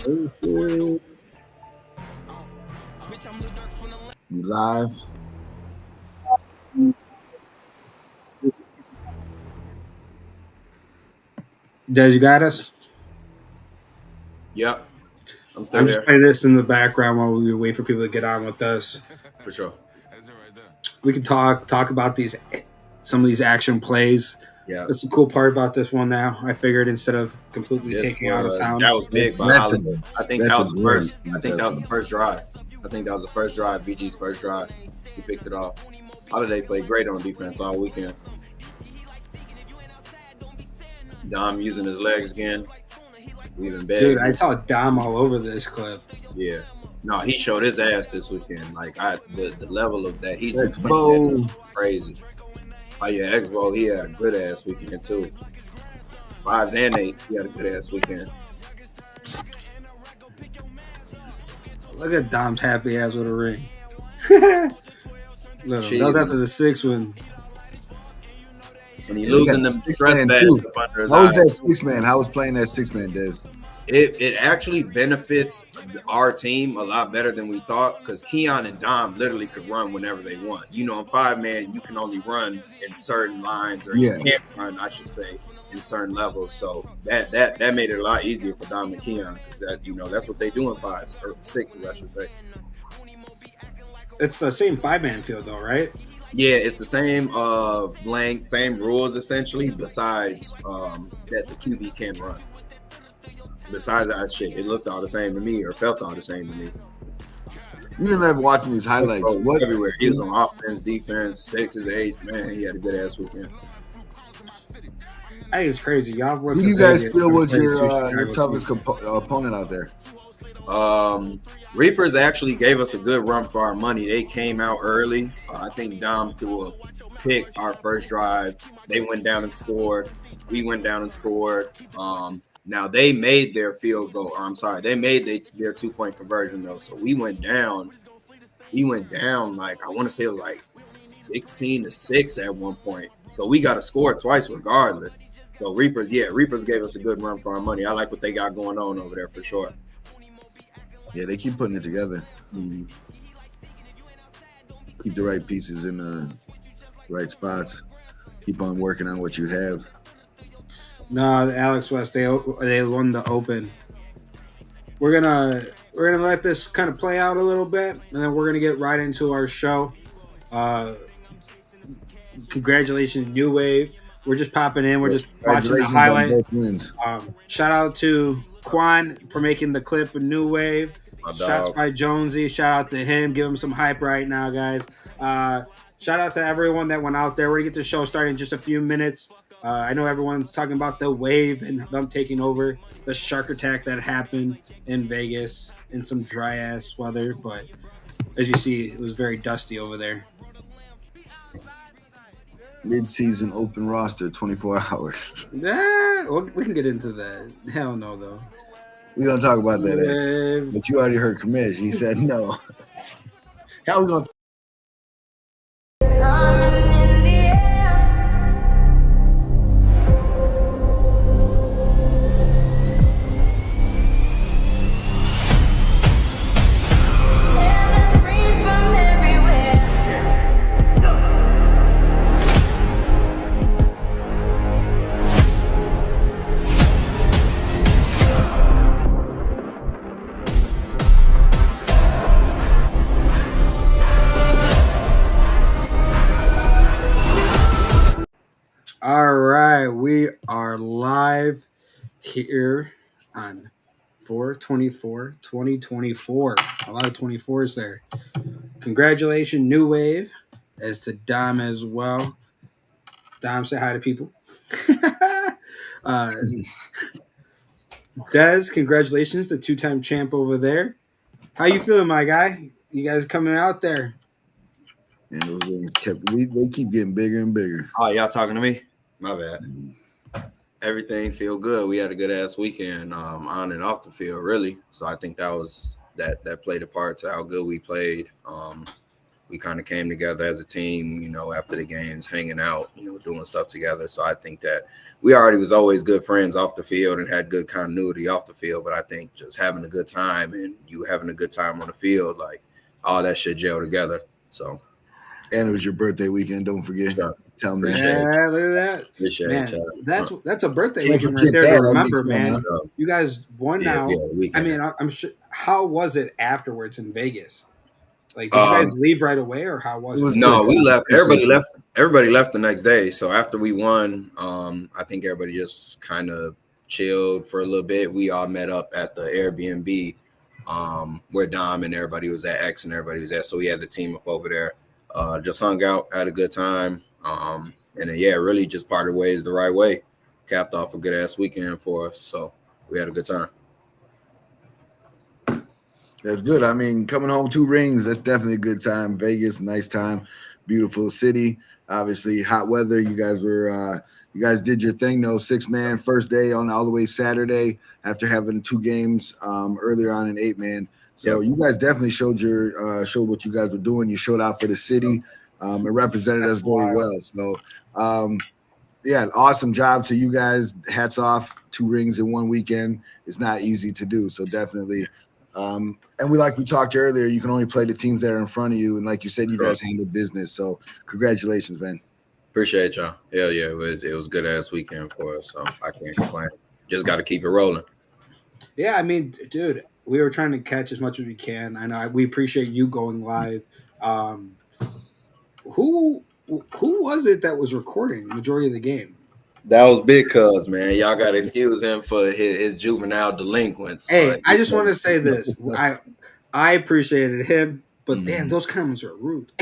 Oh, shit. You live? Des, you got us? Yep, I'm still I'm just here playing this in the background while we wait for people to get on with us. for sure. We can talk about some of these action plays. Yeah, That's the cool part about this one. Now I figured instead of completely taking out a sound, that was big by That's a Holiday. I think that's that a was the great first. I think that was the first drive. I think that was the first drive. BG's first drive. He picked it off. Holiday played great on defense all weekend. Dom using his legs again. Leaving dude, big. I saw Dom all over this clip. Yeah. No, he showed his ass this weekend. Like the level of that he's Let's playing go. crazy. Oh yeah, Expo, he had a good ass weekend too. Fives and eights, he had a good ass weekend. Look at Dom's happy ass with a ring. Look, that was after the 6 win. And he Yeah, they got losing them six stress man bags too. up under his How was that eyes. 6-man? How was playing that 6-man, Des? It actually benefits our team a lot better than we thought because Keon and Dom literally could run whenever they want. You know, in 5-man, you can only run in certain lines, or Yeah. you can't run, I should say, in certain levels. So that made it a lot easier for Dom and Keon because that's what they do in 5s or 6s, I should say. It's the same 5-man field though, right? Yeah, it's the same length, same rules essentially. Besides that, the QB can run. Besides that shit, it looked all the same to me, or felt all the same to me. You didn't have watching these highlights. Bro, What everywhere. He was on offense, defense, 6s, 8s. Man, he had a good ass weekend. I think it's crazy. Y'all went who to do you guys Vegas feel and was played two your Chicago toughest teams. opponent out there? Reapers actually gave us a good run for our money. They came out early. I think Dom threw a pick our first drive. They went down and scored. We went down and scored. Now they made their field goal. They made their 2-point conversion though. So we went down. Like I want to say it was like 16-6 at one point. So we got to score twice regardless. So Reapers gave us a good run for our money. I like what they got going on over there for sure. Yeah, they keep putting it together. Mm-hmm. Keep the right pieces in the right spots. Keep on working on what you have. No, Alex West, they won the Open. We're gonna let this kind of play out a little bit, and then we're gonna get right into our show. Congratulations, New Wave. We're just popping in. We're just watching the Congratulations highlight. on both wins. Shout out to Quan for making the clip of New Wave. Shots by Jonesy. Shout out to him. Give him some hype right now, guys. Shout out to everyone that went out there. We're going to get the show started in just a few minutes. I know everyone's talking about the wave and them taking over the shark attack that happened in Vegas in some dry ass weather. But as you see, it was very dusty over there. Mid-season open roster, 24 hours. Well, we can get into that. Hell no, though. We're going to talk about that. But you already heard Comish. He said no. How are we going to All right, we are live here on 4/24/2024. A lot of 24s there. Congratulations, New Wave, as to Dom as well. Dom, say hi to people. Des, congratulations, the 2-time champ over there. How you feeling, my guy? You guys coming out there? And those wings they keep getting bigger and bigger. Oh, y'all talking to me? My bad. Everything feel good. We had a good ass weekend on and off the field, really. So I think that played a part to how good we played. we kind of came together as a team, after the games, hanging out, doing stuff together. So I think that we already was always good friends off the field and had good continuity off the field. But I think just having a good time and you having a good time on the field, like all that shit gel together. So, and it was your birthday weekend. Don't forget. Sure. Tell me. Yeah, look at that. Appreciate man, it, that's a birthday weekend right there to remember, man. You guys won now. I mean, I'm sure. How was it afterwards in Vegas? Like, did you guys leave right away, or how was it? No, we left. Everybody left the next day. So after we won, I think everybody just kind of chilled for a little bit. We all met up at the Airbnb, where Dom and everybody was at, X and everybody was at. So we had the team up over there. Just hung out, had a good time. And then, really just parted ways the right way. Capped off a good ass weekend for us. So we had a good time. That's good. I mean, coming home 2 rings, that's definitely a good time. Vegas, nice time, beautiful city. Obviously, hot weather. You guys did your thing, though. 6-man first day on all the way Saturday after having 2 games earlier on in 8-man. So you guys definitely showed what you guys were doing. You showed out for the city. It represented us very well. So, awesome job to you guys. Hats off. 2 rings in 1 weekend. It's not easy to do. So definitely. And we talked earlier, you can only play the teams that are in front of you. And like you said, you guys handle business. So congratulations, man. Appreciate y'all. Hell yeah. It was good ass weekend for us. So I can't complain. Just got to keep it rolling. Yeah. I mean, dude, we were trying to catch as much as we can. I know we appreciate you going live. Who was it that was recording majority of the game? That was Big Cuz, man. Y'all got to excuse him for his juvenile delinquents. Hey, I just want to say this. I appreciated him, but damn, those comments were rude.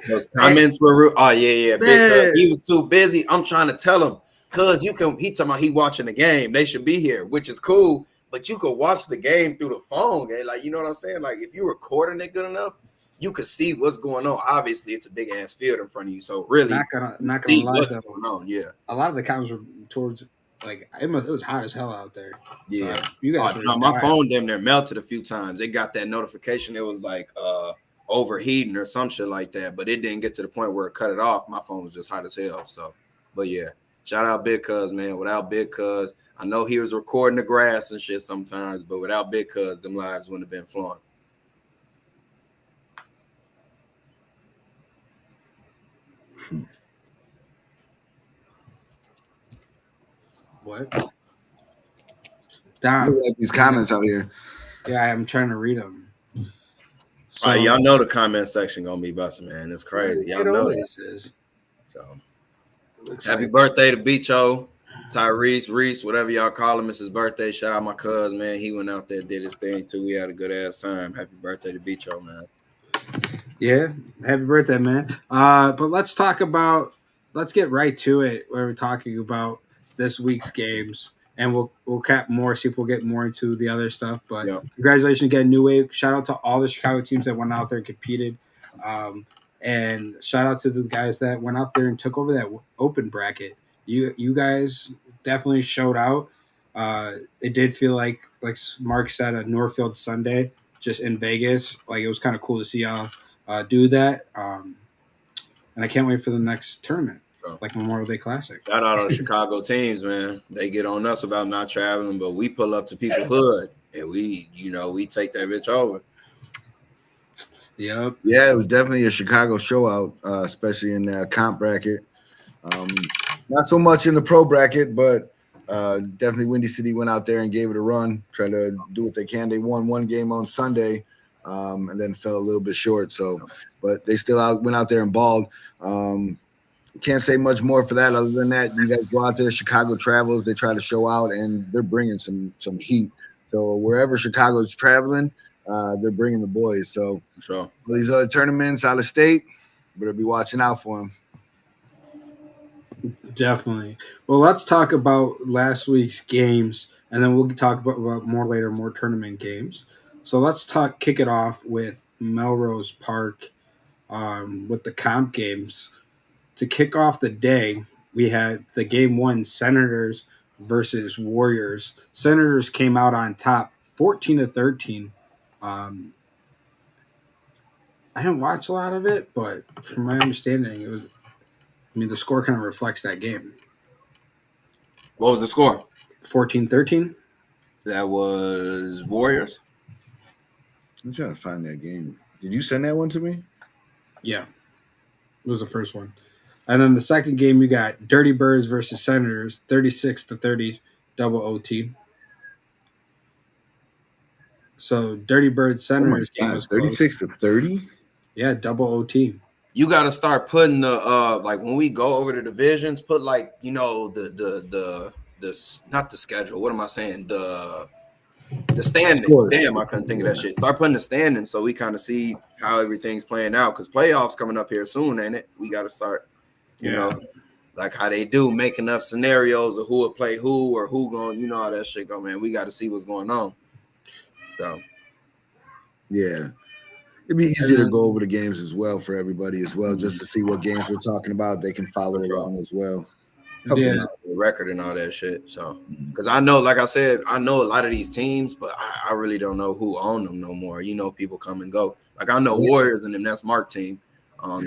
Those comments were rude. Oh, yeah. Big Cuz, he was too busy. I'm trying to tell him, cuz he talking about he watching the game. They should be here, which is cool. But you could watch the game through the phone, gang. Like, you know what I'm saying? Like, if you're recording it good enough, you could see what's going on. Obviously, it's a big ass field in front of you, so really, not gonna see lie, what's going on. Yeah, a lot of the comments were towards like it was hot as hell out there. Yeah, so you guys. My phone damn near melted a few times. It got that notification. It was like overheating or some shit like that, but it didn't get to the point where it cut it off. My phone was just hot as hell. So, but yeah, shout out Big Cuz, man. Without Big Cuz, I know he was recording the grass and shit sometimes, but without Big Cuz, them lives wouldn't have been flowing. What? Damn. Like these comments out here. Yeah, I'm trying to read them. So, y'all know the comment section gonna be busting, man. It's crazy. Y'all know this is. So, happy birthday to Bicho, Tyrese, Reese, whatever y'all call him. It's his birthday. Shout out my cuz, man. He went out there, did his thing too. We had a good ass time. Happy birthday to Bicho, man. Yeah, happy birthday, man. But let's get right to it where we're talking about this week's games, and we'll cap more, see if we'll get more into the other stuff. But Congratulations again, New Wave. Shout out to all the Chicago teams that went out there and competed, and shout out to the guys that went out there and took over that open bracket. You guys definitely showed out. It did feel like Mark said, a Northfield Sunday just in Vegas. Like, it was kind of cool to see y'all do that, and I can't wait for the next tournament, like Memorial Day Classic. Shout out to the Chicago teams, man. They get on us about not traveling, but we pull up to people's hood and we take that bitch over. Yep. Yeah, it was definitely a Chicago show out, especially in the comp bracket. Not so much in the pro bracket, but definitely Windy City went out there and gave it a run, trying to do what they can. They won 1 game on Sunday. And then fell a little bit short. So, but they still went out there and balled. Can't say much more for that. Other than that, you guys go out there. Chicago travels. They try to show out, and they're bringing some heat. So wherever Chicago's traveling, they're bringing the boys. So these other tournaments out of state, better be watching out for them. Definitely. Well, let's talk about last week's games, and then we'll talk about more later, more tournament games. So let's kick it off with Melrose Park with the comp games. To kick off the day, we had the game 1, Senators versus Warriors. Senators came out on top, 14-13. I didn't watch a lot of it, but from my understanding, it was. I mean, the score kind of reflects that game. What was the score? 14-13. That was Warriors. I'm trying to find that game. Did you send that one to me? Yeah, it was the first one. And then the second game, you got Dirty Birds versus Senators, 36-30, double OT. So Dirty Birds Oh my Senators game god, was close. 36-30. Yeah, double OT. You got to start putting the like when we go over the divisions, put like the not the schedule. What am I saying? The standings. Scores. Damn, I couldn't think of that shit. Start putting the standings so we kind of see how everything's playing out. Because playoffs coming up here soon, ain't it? We got to start, you know, like how they do, making up scenarios of who would play who or who going. You know how that shit go, man. We got to see what's going on. So Yeah. It'd be easier to go over the games as well for everybody as well, just to see what games we're talking about. They can follow along as well. help them out with the record and all that shit. So, because I know, like I said, I know a lot of these teams, but I really don't know who own them no more. You know, people come and go. Like I know Warriors and them, that's Mark team.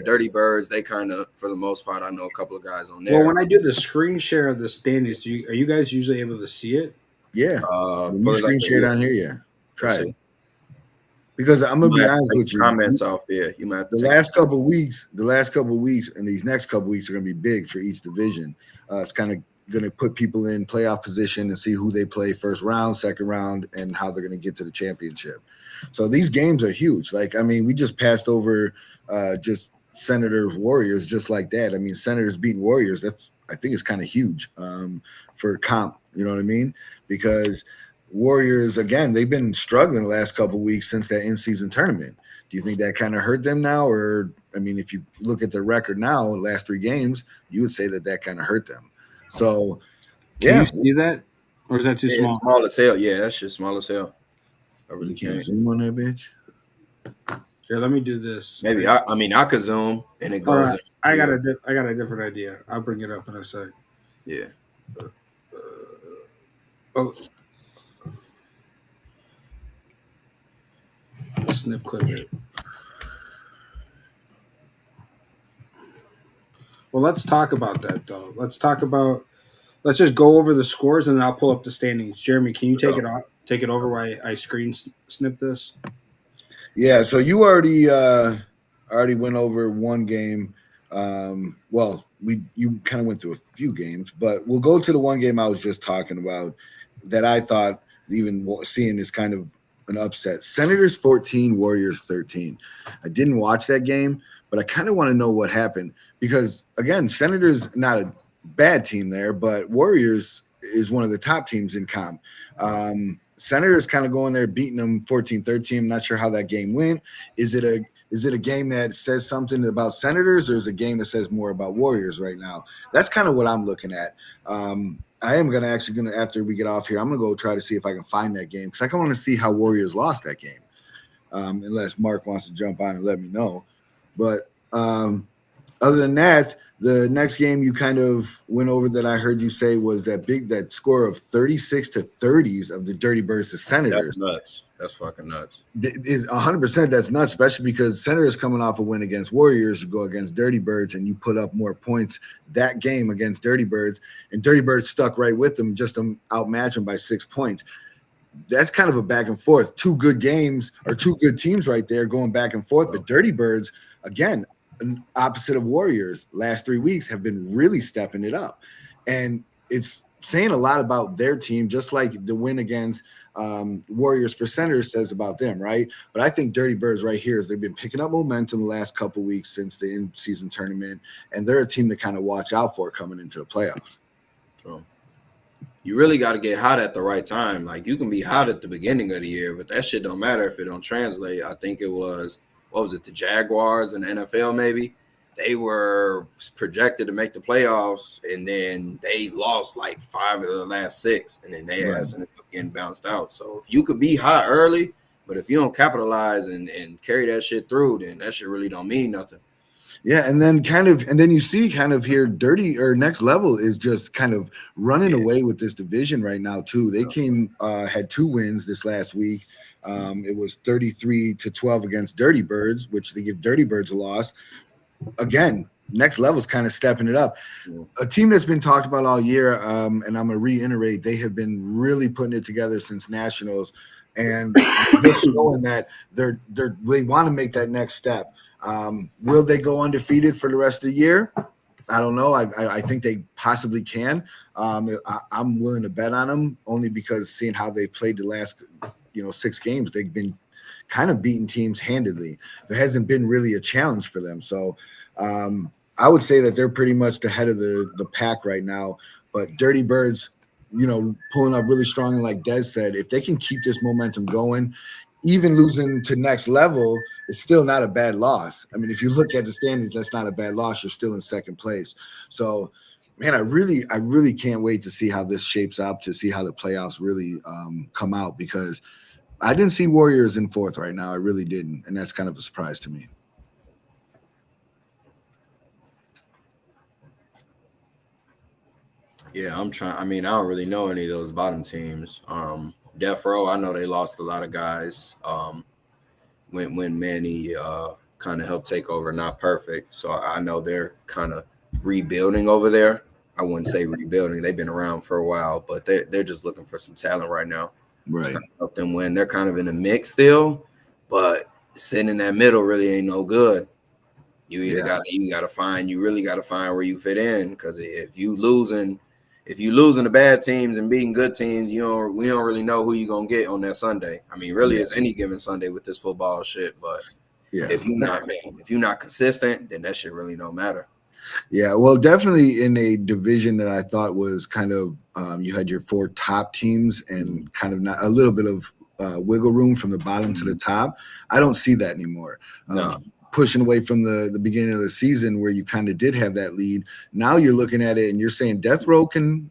Dirty Birds, they kind of, for the most part, I know a couple of guys on there. Well, when I do the screen share of the standings, are you guys usually able to see it? Yeah. When you screen share down here, yeah. Try it. Because I'm gonna be honest with you. Comments off here. You might have to the last couple of weeks, and these next couple of weeks are gonna be big for each division. It's kind of gonna put people in playoff position and see who they play first round, second round, and how they're gonna get to the championship. So these games are huge. Like, I mean, we just passed over just Senators Warriors just like that. I mean, Senators beating Warriors, I think it's kind of huge for comp, you know what I mean? Because Warriors, again, they've been struggling the last couple of weeks since that in-season tournament. Do you think that kind of hurt them now? Or, I mean, if you look at their record now, last 3 games, you would say that kind of hurt them. So, Can you see that? Or is that too small? It's small as hell. Yeah, that's just small as hell. I really can't zoom on that bitch. Here, let me do this. Maybe I could zoom and it goes. Right. I got a different idea. I'll bring it up in a sec. Yeah. Snip clip it. Well, let's talk about that though. Let's just go over the scores and then I'll pull up the standings. Jeremy, can you take it over while I screen snip this? Yeah, so you already went over one game. You kind of went through a few games, but we'll go to the one game I was just talking about that I thought even seeing is kind of an upset. Senators 14, Warriors 13. I didn't watch that game, but I kind of want to know what happened because, again, Senators not a bad team there, but Warriors is one of the top teams in comp. Senators kind of going there, beating them 14-13. I'm not sure how that game went. Is it a game that says something about Senators, or is it a game that says more about Warriors right now? That's kind of what I'm looking at. I am gonna after we get off here, I'm gonna go try to see if I can find that game because I want to see how Warriors lost that game. Unless Mark wants to jump on and let me know. But other than that, the next game you kind of went over that I heard you say was that score of 36-30 of the Dirty Birds to Senators. That's nuts. That's fucking nuts. 100%. That's nuts, especially because Senators coming off a win against Warriors, you go against Dirty Birds and you put up more points that game against Dirty Birds, and Dirty Birds stuck right with them, just to outmatch them by 6 points. That's kind of a back and forth. 2 good games or 2 good teams right there going back and forth. But Dirty Birds, again, opposite of Warriors, last 3 weeks have been really stepping it up. And it's saying a lot about their team, just like the win against Warriors for Senators says about them, right? But I think Dirty Birds right here is they've been picking up momentum the last couple of weeks since the in-season tournament, and they're a team to kind of watch out for coming into the playoffs. So you really got to get hot at the right time. Like, you can be hot at the beginning of the year, but that shit don't matter if it don't translate. I think it was, the Jaguars in the NFL maybe? They were projected to make the playoffs, and then they lost like 5 of the last 6, and then they ended up getting bounced out. So if you could be hot early, but if you don't capitalize and carry that shit through, then that shit really don't mean nothing. Yeah, and then you see kind of here dirty or next level is just kind of running away with this division right now too. They had 2 wins this last week. It was 33-12 against Dirty Birds, which they give Dirty Birds a loss. Again, next level's kind of stepping it up. A team that's been talked about all year, and I'm gonna reiterate, they have been really putting it together since nationals, and they're showing that they want to make that next step. Will they go undefeated for the rest of the year? I don't know. I think they possibly can. I'm willing to bet on them only because seeing how they played the last 6 games, they've been kind of beating teams handedly. There hasn't been really a challenge for them. So I would say that they're pretty much the head of the pack right now. But Dirty Birds, pulling up really strong. And like Des said, if they can keep this momentum going, even losing to next level, it's still not a bad loss. I mean, if you look at the standings, that's not a bad loss. You're still in second place. So, man, I really can't wait to see how this shapes up, to see how the playoffs really come out, because I didn't see Warriors in 4th right now. I really didn't. And that's kind of a surprise to me. Yeah, I'm trying. I mean, I don't really know any of those bottom teams. Death Row, I know they lost a lot of guys. When Manny kind of helped take over, not perfect. So I know they're kind of rebuilding over there. I wouldn't say rebuilding; they've been around for a while, but they're just looking for some talent right now. Right, to help them win. They're kind of in the mix still, but sitting in that middle really ain't no good. You either really got to find where you fit in, because if you losing the bad teams and beating good teams, we don't really know who you're gonna get on that Sunday. I mean, really, it's any given Sunday with this football shit. But if you're not consistent, then that shit really don't matter. Yeah, well, definitely in a division that I thought was kind of you had your 4 top teams and kind of not a little bit of wiggle room from the bottom to the top. I don't see that anymore. No. Pushing away from the beginning of the season where you kind of did have that lead. Now you're looking at it and you're saying Death Row can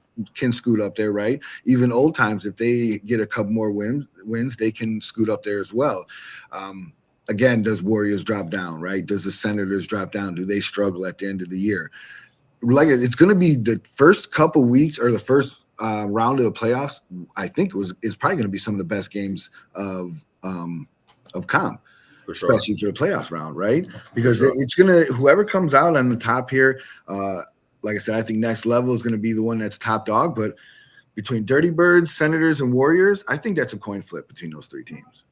scoot up there, right? Even Old Times, if they get a couple more wins, they can scoot up there as well. Again, does Warriors drop down, right? Does the Senators drop down? Do they struggle at the end of the year? Like, it's going to be the first couple weeks or the first round of the playoffs. I think it's probably going to be some of the best games of comp. For sure. Especially for the playoffs round, right? Because it's gonna, whoever comes out on the top here, like I said, I think next level is gonna be the one that's top dog. But between Dirty Birds, Senators, and Warriors, I think that's a coin flip between those 3 teams.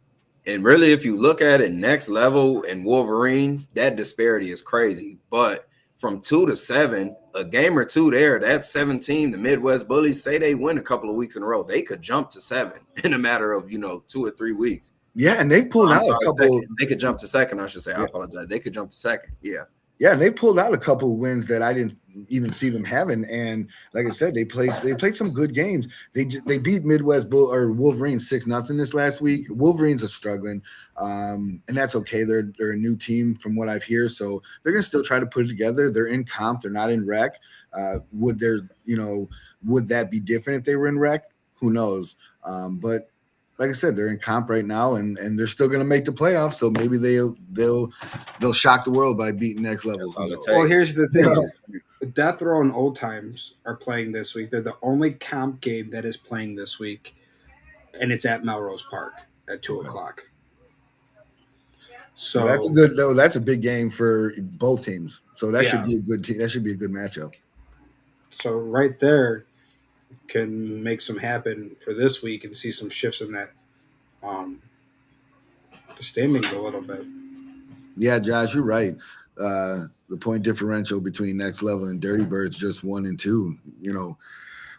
And really, if you look at it, next level and Wolverines, that disparity is crazy. But from 2 to 7, a game or 2 there, that 7 team, the Midwest Bullies, say they win a couple of weeks in a row, they could jump to 7 in a matter of 2 or 3 weeks. Yeah, and they pulled out a couple. They could jump to 2nd, I should say. I apologize. They could jump to 2nd. Yeah. Yeah, and they pulled out a couple of wins that I didn't even see them having. And like I said, they played some good games. They beat Midwest Wolverines 6-0 this last week. Wolverines are struggling, and that's okay. They're a new team from what I've heard, so they're gonna still try to put it together. They're in comp. They're not in rec. Would that be different if they were in rec? Who knows? But like I said, they're in comp right now, and they're still going to make the playoffs. So maybe they'll shock the world by beating next level. Well, here's the thing: Death Row and Old Times are playing this week. They're the only comp game that is playing this week, and it's at Melrose Park at 2:00. So that's a big game for both teams. So that should be a good team. That should be a good matchup. So right there can make some happen for this week and see some shifts in that the standings a little bit. Yeah, Josh, you're right. The point differential between next level and Dirty Birds just 1 and 2.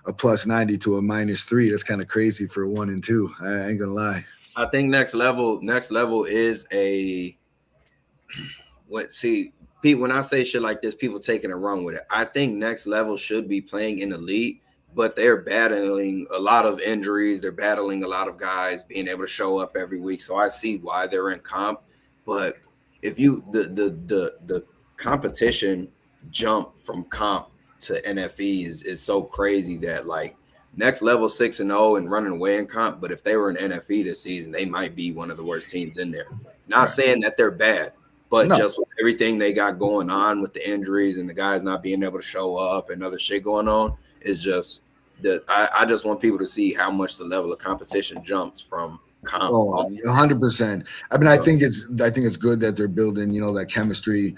A +90 to a -3. That's kind of crazy for a 1 and 2. I ain't gonna lie. I think next level is a Pete, when I say shit like this, people taking it wrong with it. I think next level should be playing in the league, but they're battling a lot of injuries. They're battling a lot of guys being able to show up every week. So I see why they're in comp. But if the competition jump from comp to NFE is so crazy that like next level 6-0 and running away in comp. But if they were in NFE this season, they might be one of the worst teams in there. Not saying that they're bad, But just with everything they got going on with the injuries and the guys not being able to show up and other shit going on, is just that I just want people to see how much the level of competition jumps from comp. Oh, 100%. I mean, I think it's good that they're building, that chemistry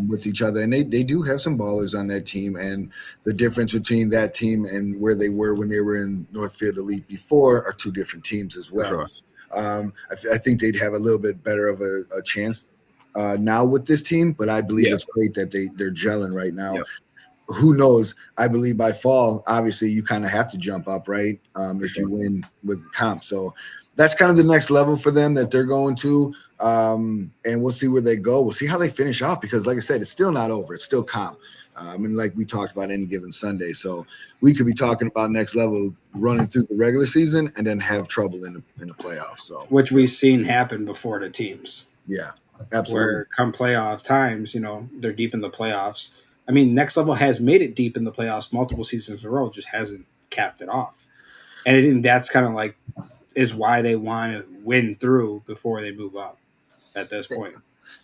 with each other, and they do have some ballers on that team. And the difference between that team and where they were when they were in Northfield Elite before are two different teams as well. Sure. I think they'd have a little bit better of a chance now with this team, but I believe it's great that they're gelling right now. Yep. Who knows? I believe by fall, obviously, you kind of have to jump up, right? If you win with comp. So that's kind of the next level for them that they're going to. And we'll see where they go. We'll see how they finish off because, like I said, it's still not over. It's still comp. And like we talked about any given Sunday. So we could be talking about next level running through the regular season and then have trouble in the playoffs. So which we've seen happen before to teams. Yeah, absolutely. Where come playoff times, they're deep in the playoffs. I mean, Next Level has made it deep in the playoffs multiple seasons in a row, just hasn't capped it off. And I think that's kind of like is why they want to win through before they move up at this point.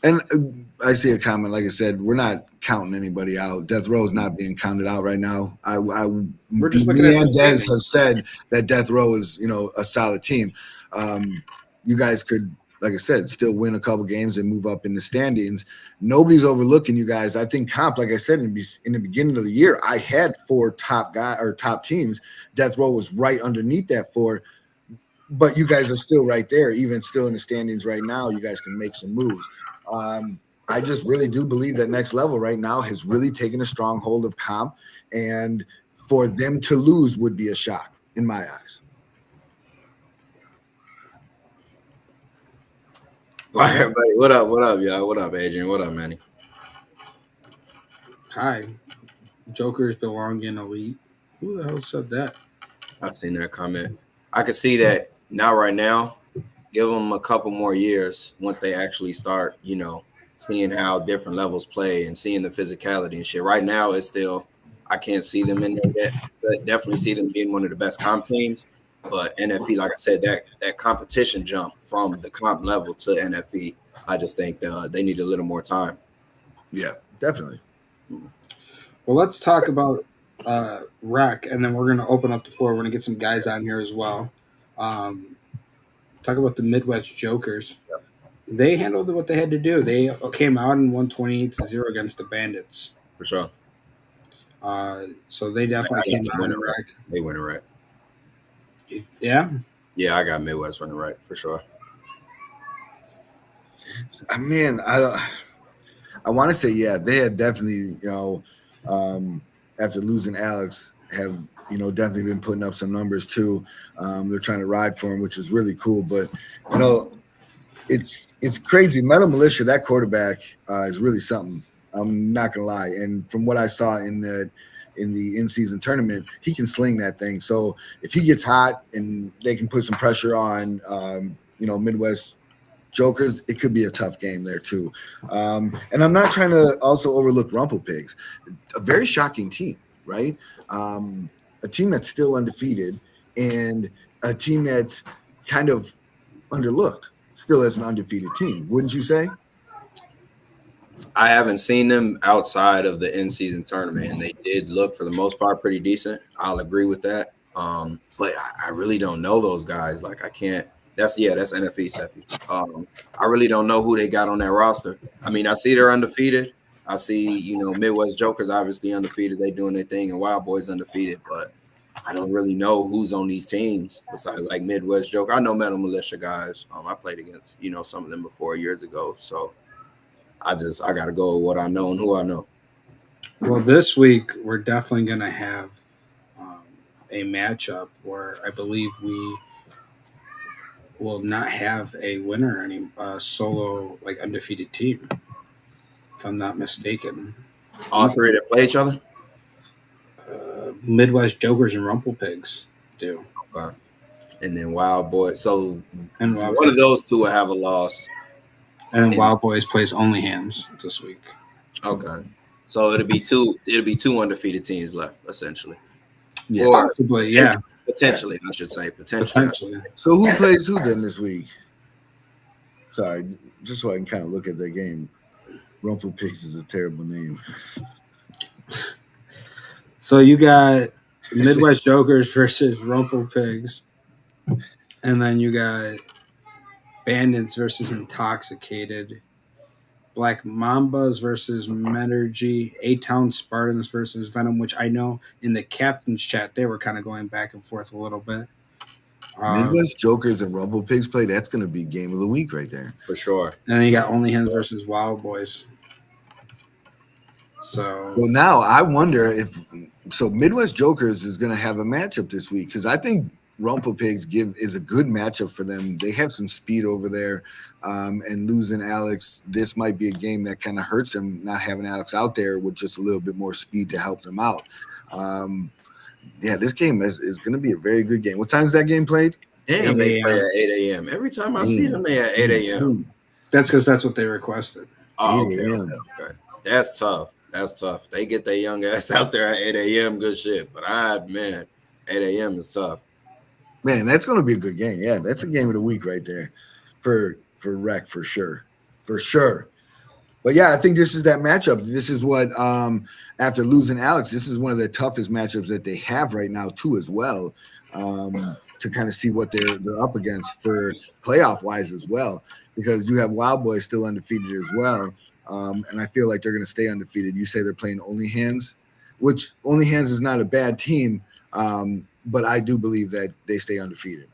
And I see a comment, like I said, we're not counting anybody out. Death Row is not being counted out right now. We're just looking at and Des have said that Death Row is, a solid team. You guys could, like I said, still win a couple games and move up in the standings. Nobody's overlooking you guys. I think comp, like I said, in the beginning of the year, I had 4 top teams. Death Row was right underneath that 4. But you guys are still right there, even still in the standings right now. You guys can make some moves. I just really do believe that Next Level right now has really taken a strong hold of comp, and for them to lose would be a shock in my eyes. All right, everybody. What up, y'all? What up, Adrian? What up, Manny? Hi. Jokers belong in elite. Who the hell said that? I seen that comment. I can see that right now. Give them a couple more years once they actually start, seeing how different levels play and seeing the physicality and shit. Right now, it's still, I can't see them in there yet. But definitely see them being one of the best comp teams. But NFE, like I said, that competition jump from the comp level to NFE, I just think they need a little more time. Yeah, definitely. Well, let's talk about rec, and then we're going to open up the floor. We're going to get some guys on here as well. Talk about the Midwest Jokers. Yep. They handled what they had to do. They came out and won 28-0 against the Bandits. For sure. So they definitely came out in rec. They win a rec. Yeah? Yeah, I got Midwest winning rec for sure. Man, I want to say, they had definitely, after losing Alex, have definitely been putting up some numbers too. They're trying to ride for him, which is really cool. But it's crazy. Metal Militia, that quarterback is really something. I'm not gonna lie. And from what I saw in the in-season tournament, he can sling that thing. So if he gets hot and they can put some pressure on, Midwest Jokers, it could be a tough game there too. And I'm not trying to also overlook Rumple Pigs, a very shocking team, right? A team that's still undefeated and a team that's kind of underlooked still as an undefeated team. Wouldn't you say? I haven't seen them outside of the in-season tournament, and they did look, for the most part, pretty decent. I'll agree with that. But I really don't know those guys. Like, I can't. That's NFE Seppi. I really don't know who they got on that roster. I mean, I see they're undefeated. I see, Midwest Jokers obviously undefeated. They doing their thing, and Wild Boys undefeated. But I don't really know who's on these teams besides like Midwest Joker. I know Metal Militia guys. I played against, some of them before years ago. So I got to go with what I know and who I know. Well, this week we're definitely going to have a matchup where I believe we will not have a winner, any solo like undefeated team, if I'm not mistaken. All three that play each other? Midwest Jokers and Rumple Pigs do. Okay. And then Wild Boys. So one of those two will have a loss. And then Wild Boys plays Only Hands this week. Okay. So it'll be two undefeated teams left, essentially. Yeah, possibly, yeah. Potentially, I should say. Potentially. So who plays who then this week? Sorry, just so I can kind of look at the game. Rumple Pigs is a terrible name. So you got Midwest Jokers versus Rumple Pigs, and then you got Bandits versus Intoxicated, Black Mambas versus Menergy, A-Town Spartans versus Venom, which I know in the captain's chat they were kind of going back and forth a little bit. Midwest Jokers and Rumble Pigs play. That's going to be game of the week right there. For sure. And then you got Only Hands versus Wild Boys. So Well, now I wonder if Midwest Jokers is going to have a matchup this week because I think Rumple Pigs is a good matchup for them. They have some speed over there, and losing Alex, this might be a game that kind of hurts them not having Alex out there with just a little bit more speed to help them out. Yeah, this game is going to be a very good game. What time is that game played? Damn, they play at 8 a.m. Every time I see them, they at 8 a.m. That's because that's what they requested. Oh, okay. That's tough. That's tough. They get their young ass out there at 8 a.m. Good shit. But 8 a.m. is tough. Man, that's going to be a good game. Yeah, that's a game of the week right there for Rec for sure. For sure. But yeah, I think this is that matchup. This is what after losing Alex, this is one of the toughest matchups that they have right now too, as well, to kind of see what they're up against for playoff wise as well, because you have Wild Boys still undefeated as well, and I feel like they're going to stay undefeated. You say they're playing Only Hands, which Only Hands is not a bad team, but I do believe that they stay undefeated.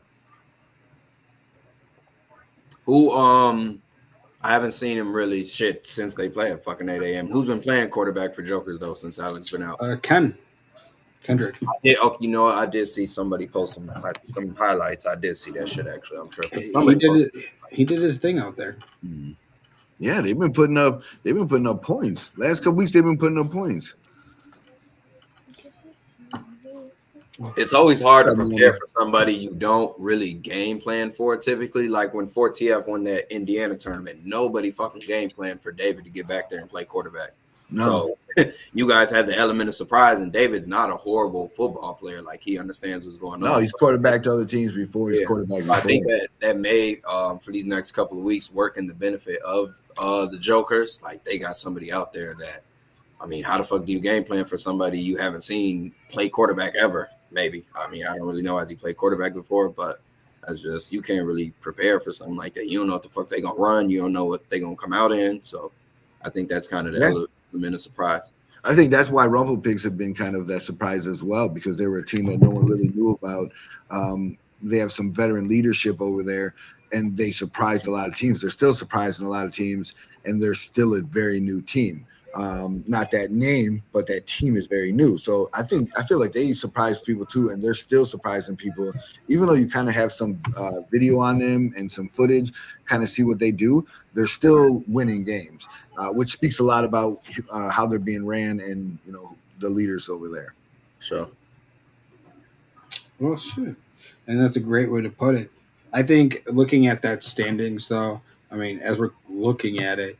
Who I haven't seen him really shit since they play at fucking 8 a.m. Who's been playing quarterback for Jokers though since Alex been out? Kendrick. You know what? I did see somebody post some highlights. I did see that shit actually. I'm sure he did his thing out there. Mm-hmm. Yeah, they've been putting up points. Last couple weeks they've been putting up points. It's always hard to prepare for somebody you don't really game plan for typically. Like when 4TF won that Indiana tournament, nobody fucking game planned for David to get back there and play quarterback. No. So you guys had the element of surprise, and David's not a horrible football player. Like he understands what's going on. No, he's quarterback to other teams before. He's quarterback. So I think that may for these next couple of weeks work in the benefit of the Jokers. Like they got somebody out there that, I mean, how the fuck do you game plan for somebody you haven't seen play quarterback ever? Maybe. I mean, I don't really know, has he played quarterback before, but that's just, you can't really prepare for something like that. You don't know what the fuck they're going to run. You don't know what they're going to come out in. So I think that's kind of the element of surprise. I think that's why Rumble Pigs have been kind of that surprise as well, because they were a team that no one really knew about. They have some veteran leadership over there, and they surprised a lot of teams. They're still surprising a lot of teams, and they're still a very new team. Not that name, but that team is very new. So I feel like they surprise people too, and they're still surprising people, even though you kind of have some video on them and some footage, kind of see what they do. They're still winning games, which speaks a lot about how they're being ran and the leaders over there. So, well, shit, and that's a great way to put it. I think looking at that standings, though, I mean, as we're looking at it,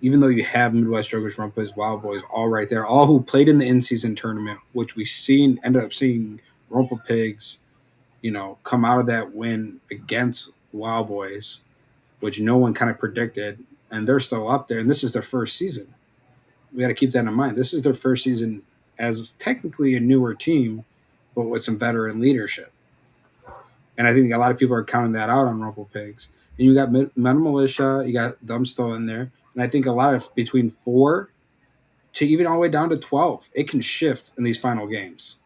even though you have Midwest Jokers, Rumple Pigs, Wild Boys, all right there, all who played in the in-season tournament, which we ended up seeing Rumple Pigs, come out of that win against Wild Boys, which no one kind of predicted, and they're still up there, and this is their first season. We got to keep that in mind. This is their first season as technically a newer team, but with some veteran leadership. And I think a lot of people are counting that out on Rumple Pigs. And you got Metal Militia, you got them still in there. And I think a lot of between 4 to even all the way down to 12, it can shift in these final games.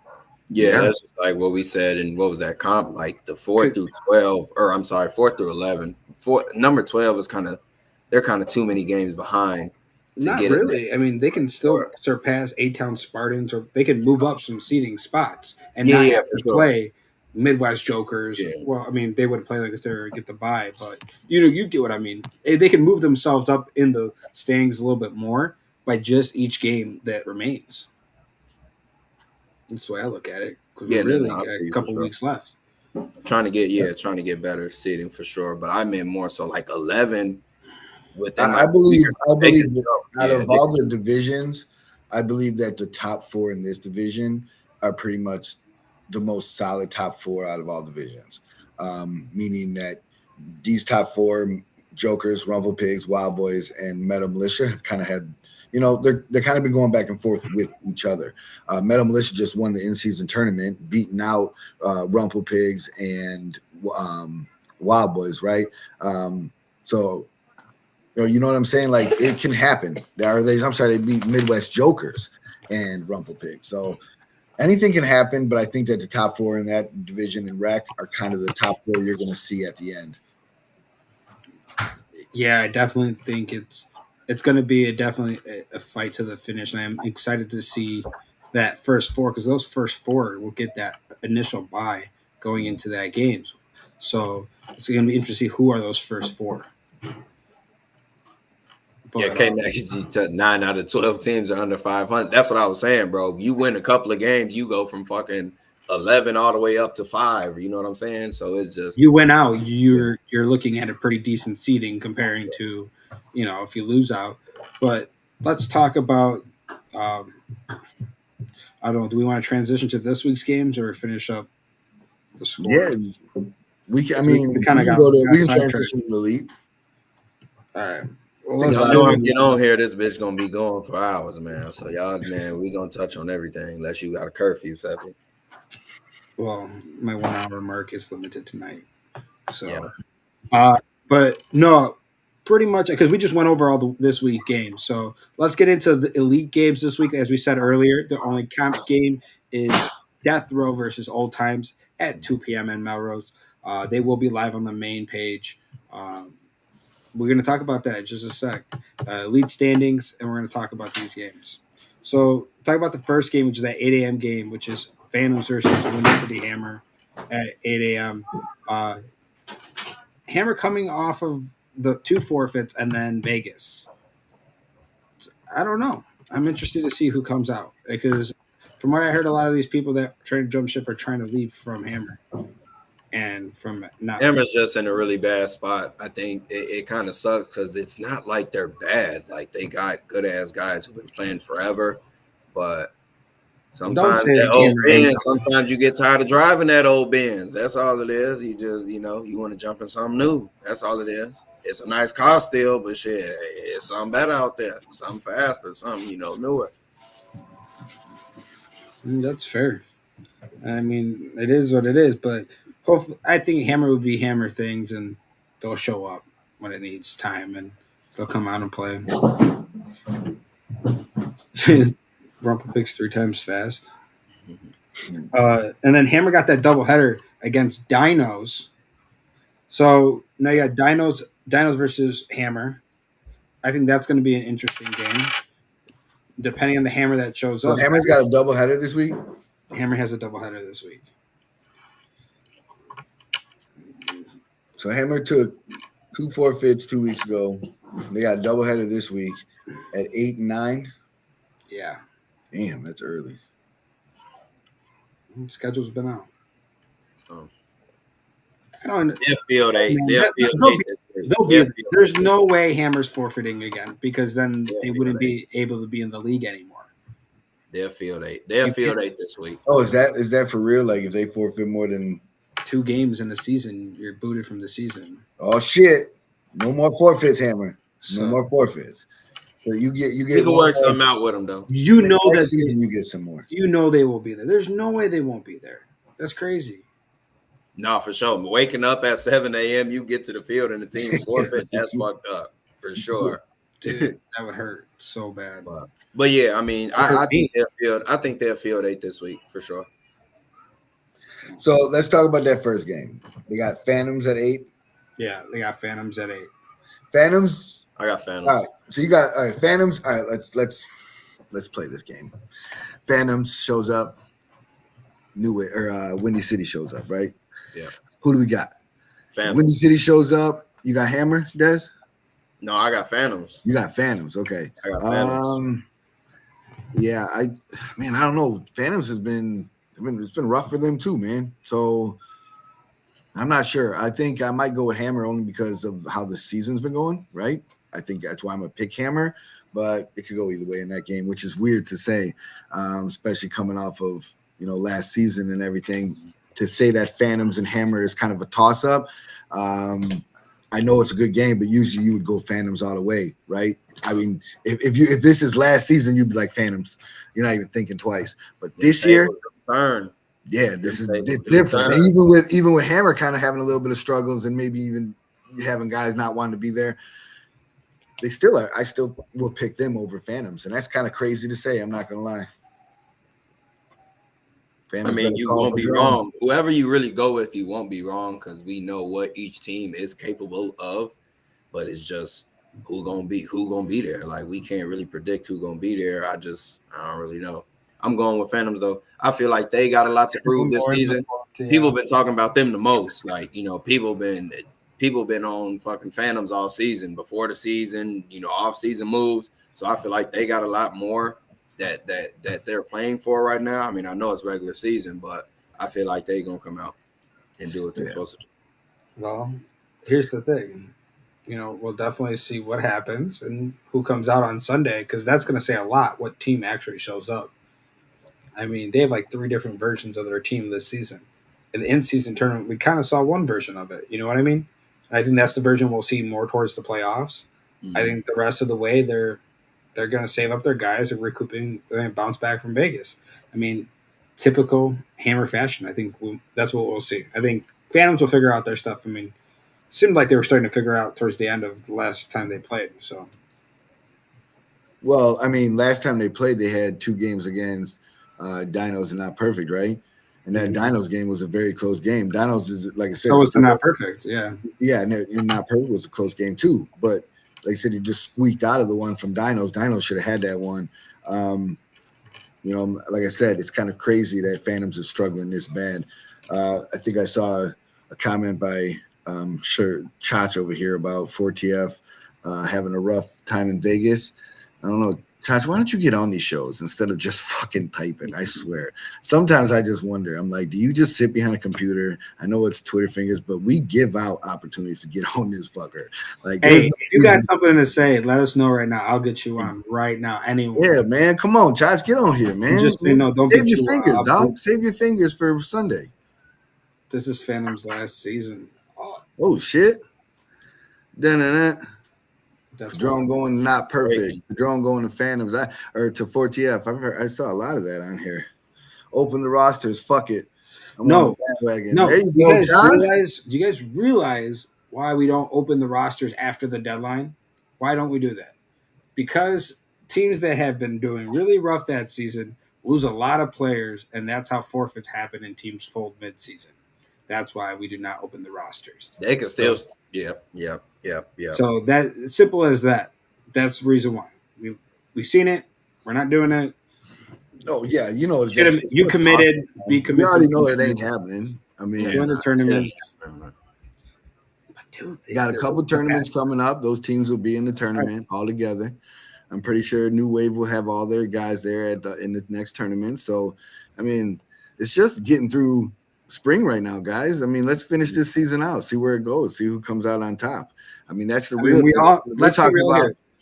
Yeah, that's just like what we said. And what was that comp? Like the 4 through 12, or I'm sorry, 4 through 11. Number 12 is they're kind of too many games behind. Not really. I mean, they can still surpass A-Town Spartans, or they can move up some seeding spots and not have to play Midwest Jokers. Yeah. Well, I mean, they wouldn't play like to get the bye, but you get what I mean. They can move themselves up in the standings a little bit more by just each game that remains. That's the way I look at it. Because we really got a couple weeks left. Trying to get better seeding for sure. But I meant more so like 11. I believe that out of all the divisions, I believe that the top 4 in this division are pretty much the most solid top 4 out of all divisions. Meaning that these top 4 Jokers, Rumble Pigs, Wild Boys, and Metal Militia have kind of had, they're kind of been going back and forth with each other. Metal Militia just won the in-season tournament, beating out Rumble Pigs and Wild Boys, right? So, you know what I'm saying? Like, it can happen. They beat Midwest Jokers and Rumble Pigs. So anything can happen, but I think that the top 4 in that division in rec are kind of the top 4 you're going to see at the end. Yeah, I definitely think it's going to be definitely a fight to the finish, and I'm excited to see that first 4 because those first 4 will get that initial bye going into that game. So it's going to be interesting to see who are those first 4. But, K-Max, 9 out of 12 teams are under 500. That's what I was saying, bro. You win a couple of games, you go from fucking 11 all the way up to 5. You know what I'm saying? So it's just you win out. You're looking at a pretty decent seeding comparing to, if you lose out. But let's talk about. I don't know. Do we want to transition to this week's games or finish up the score? Yeah, we can. I mean, we can transition to the league. All right. Well, let's get on here. This bitch gonna be going for hours, man. So y'all, man, we gonna touch on everything unless you got a curfew, Seppi. Well, my 1 hour mark is limited tonight. So, yeah. But no, pretty much because we just went over this week games. So let's get into the elite games this week. As we said earlier, the only comp game is Death Row versus Old Times at 2 p.m. in Melrose. They will be live on the main page. We're going to talk about that in just a sec. Elite standings, and we're going to talk about these games. So talk about the first game, which is that 8 a.m. game, which is Phantoms versus Windy City Hammer at 8 a.m. Hammer coming off of the 2 forfeits and then Vegas. I don't know. I'm interested to see who comes out because from what I heard, a lot of these people that try to jump ship are trying to leave from Hammer. And from not Hammer's just in a really bad spot. I think it kind of sucks because it's not like they're bad. Like they got good ass guys who've been playing forever, but sometimes that old Benz. Sometimes you get tired of driving that old Benz. That's all it is. You just you want to jump in something new. That's all it is. It's a nice car still, but shit, it's something better out there, something faster, something newer. That's fair. I mean, it is what it is, but. Hopefully, I think Hammer would be Hammer things, and they'll show up when it needs time, and they'll come out and play. Rumple picks 3 times fast. And then Hammer got that doubleheader against Dinos. So now you got Dinos versus Hammer. I think that's going to be an interesting game, depending on the Hammer that shows up. Hammer's got a doubleheader this week? Hammer has a doubleheader this week. So Hammer took 2 forfeits 2 weeks ago. They got a doubleheader this week at 8 and 9. Yeah. Damn, that's early. Schedule's been out. I don't know. They'll field 8. They'll be. There's no way Hammer's forfeiting again because then they wouldn't be able to be in the league anymore. They'll field 8. They'll field 8 this week. Oh, is that for real? Like if they forfeit more than 2 games in the season, you're booted from the season. Oh shit! No more forfeits, Hammer. No more forfeits. So you get. You can work something out with them though. You know that season you get some more. You know they will be there. There's no way they won't be there. That's crazy. No, for sure. Waking up at 7 a.m., you get to the field and the team forfeit. That's fucked up for sure. Dude, that would hurt so bad. But yeah, I mean, I think they'll field 8 this week for sure. So let's talk about that first game. They got Phantoms at 8. Yeah, they got Phantoms at 8. Phantoms. I got Phantoms. All right. So you got Phantoms. All right, let's play this game. Phantoms shows up. Windy City shows up, right? Yeah. Who do we got? Phantoms. Windy City shows up. You got Hammer, Des? No, I got Phantoms. You got Phantoms. Okay. I got Phantoms. Yeah, I don't know. Phantoms it's been rough for them too, man. So I'm not sure. I think I might go with Hammer only because of how the season's been going, right? I think that's why I'm gonna pick Hammer, but it could go either way in that game, which is weird to say, especially coming off of last season and everything. To say that Phantoms and Hammer is kind of a toss-up, I I know it's a good game, but usually you would go Phantoms all the way, right? I mean, if this is last season, you'd be like Phantoms. You're not even thinking twice. But this year, yeah, this is different. And even with Hammer kind of having a little bit of struggles and maybe even having guys not wanting to be there, they still are. I still will pick them over Phantoms, and that's kind of crazy to say. I'm not gonna lie. Phantoms, I mean, you won't be wrong. Whoever you really go with, you won't be wrong because we know what each team is capable of. But it's just who gonna be there. Like we can't really predict who's gonna be there. I don't really know. I'm going with Phantoms though. I feel like they got a lot to prove this season. People been talking about them the most. Like people been on fucking Phantoms all season, before the season, off season moves. So I feel like they got a lot more that they're playing for right now. I mean, I know it's regular season, but I feel like they're gonna come out and do what they're supposed to do. Well, here's the thing. We'll definitely see what happens and who comes out on Sunday, because that's going to say a lot what team actually shows up. I mean, they have like 3 different versions of their team this season. In the in-season tournament, we kind of saw one version of it. You know what I mean? And I think that's the version we'll see more towards the playoffs. Mm-hmm. I think the rest of the way, they're going to save up their guys and recouping and bounce back from Vegas. I mean, typical Hammer fashion. I think that's what we'll see. I think Phantoms will figure out their stuff. I mean, seemed like they were starting to figure out towards the end of the last time they played. So, well, I mean, last time they played, they had 2 games against Dinos and Not Perfect, right? And that Dinos game was a very close game. Dinos is, like I said, so was Not Perfect, yeah. Yeah, and Not Perfect was a close game too. But like I said, he just squeaked out of the one from Dinos. Dinos should have had that one. Like I said, it's kind of crazy that Phantoms is struggling this bad. I think I saw a comment by Chach over here about 4TF having a rough time in Vegas. I don't know, Chach, why don't you get on these shows instead of just fucking typing? I swear. Sometimes I just wonder. I'm like, do you just sit behind a computer? I know it's Twitter fingers, but we give out opportunities to get on this fucker. Like, hey, if you got something to say, let us know right now. I'll get you on right now. Anyway. Yeah, man. Come on, Chach, get on here, man. Don't save your fingers, dog. Save your fingers for Sunday. This is Phantom's last season. Oh shit! Drone going Not Perfect. Drone going to Phantoms. To 4TF. I saw a lot of that on here. Open the rosters. Fuck it. No. There you go, John. Do you guys realize why we don't open the rosters after the deadline? Why don't we do that? Because teams that have been doing really rough that season lose a lot of players, and that's how forfeits happen and teams fold mid-season. That's why we do not open the rosters. They can still, yep. So that simple as that. That's the reason why we've seen it. We're not doing it. Oh yeah, you committed. Be committed. You already know it ain't happening. I mean, join the tournaments. But dude, got a couple tournaments coming up. Those teams will be in the tournament all together. I'm pretty sure New Wave will have all their guys there in the next tournament. So, I mean, it's just getting through spring right now, guys. I mean, let's finish this season out, see where it goes, see who comes out on top. I mean, that's the real.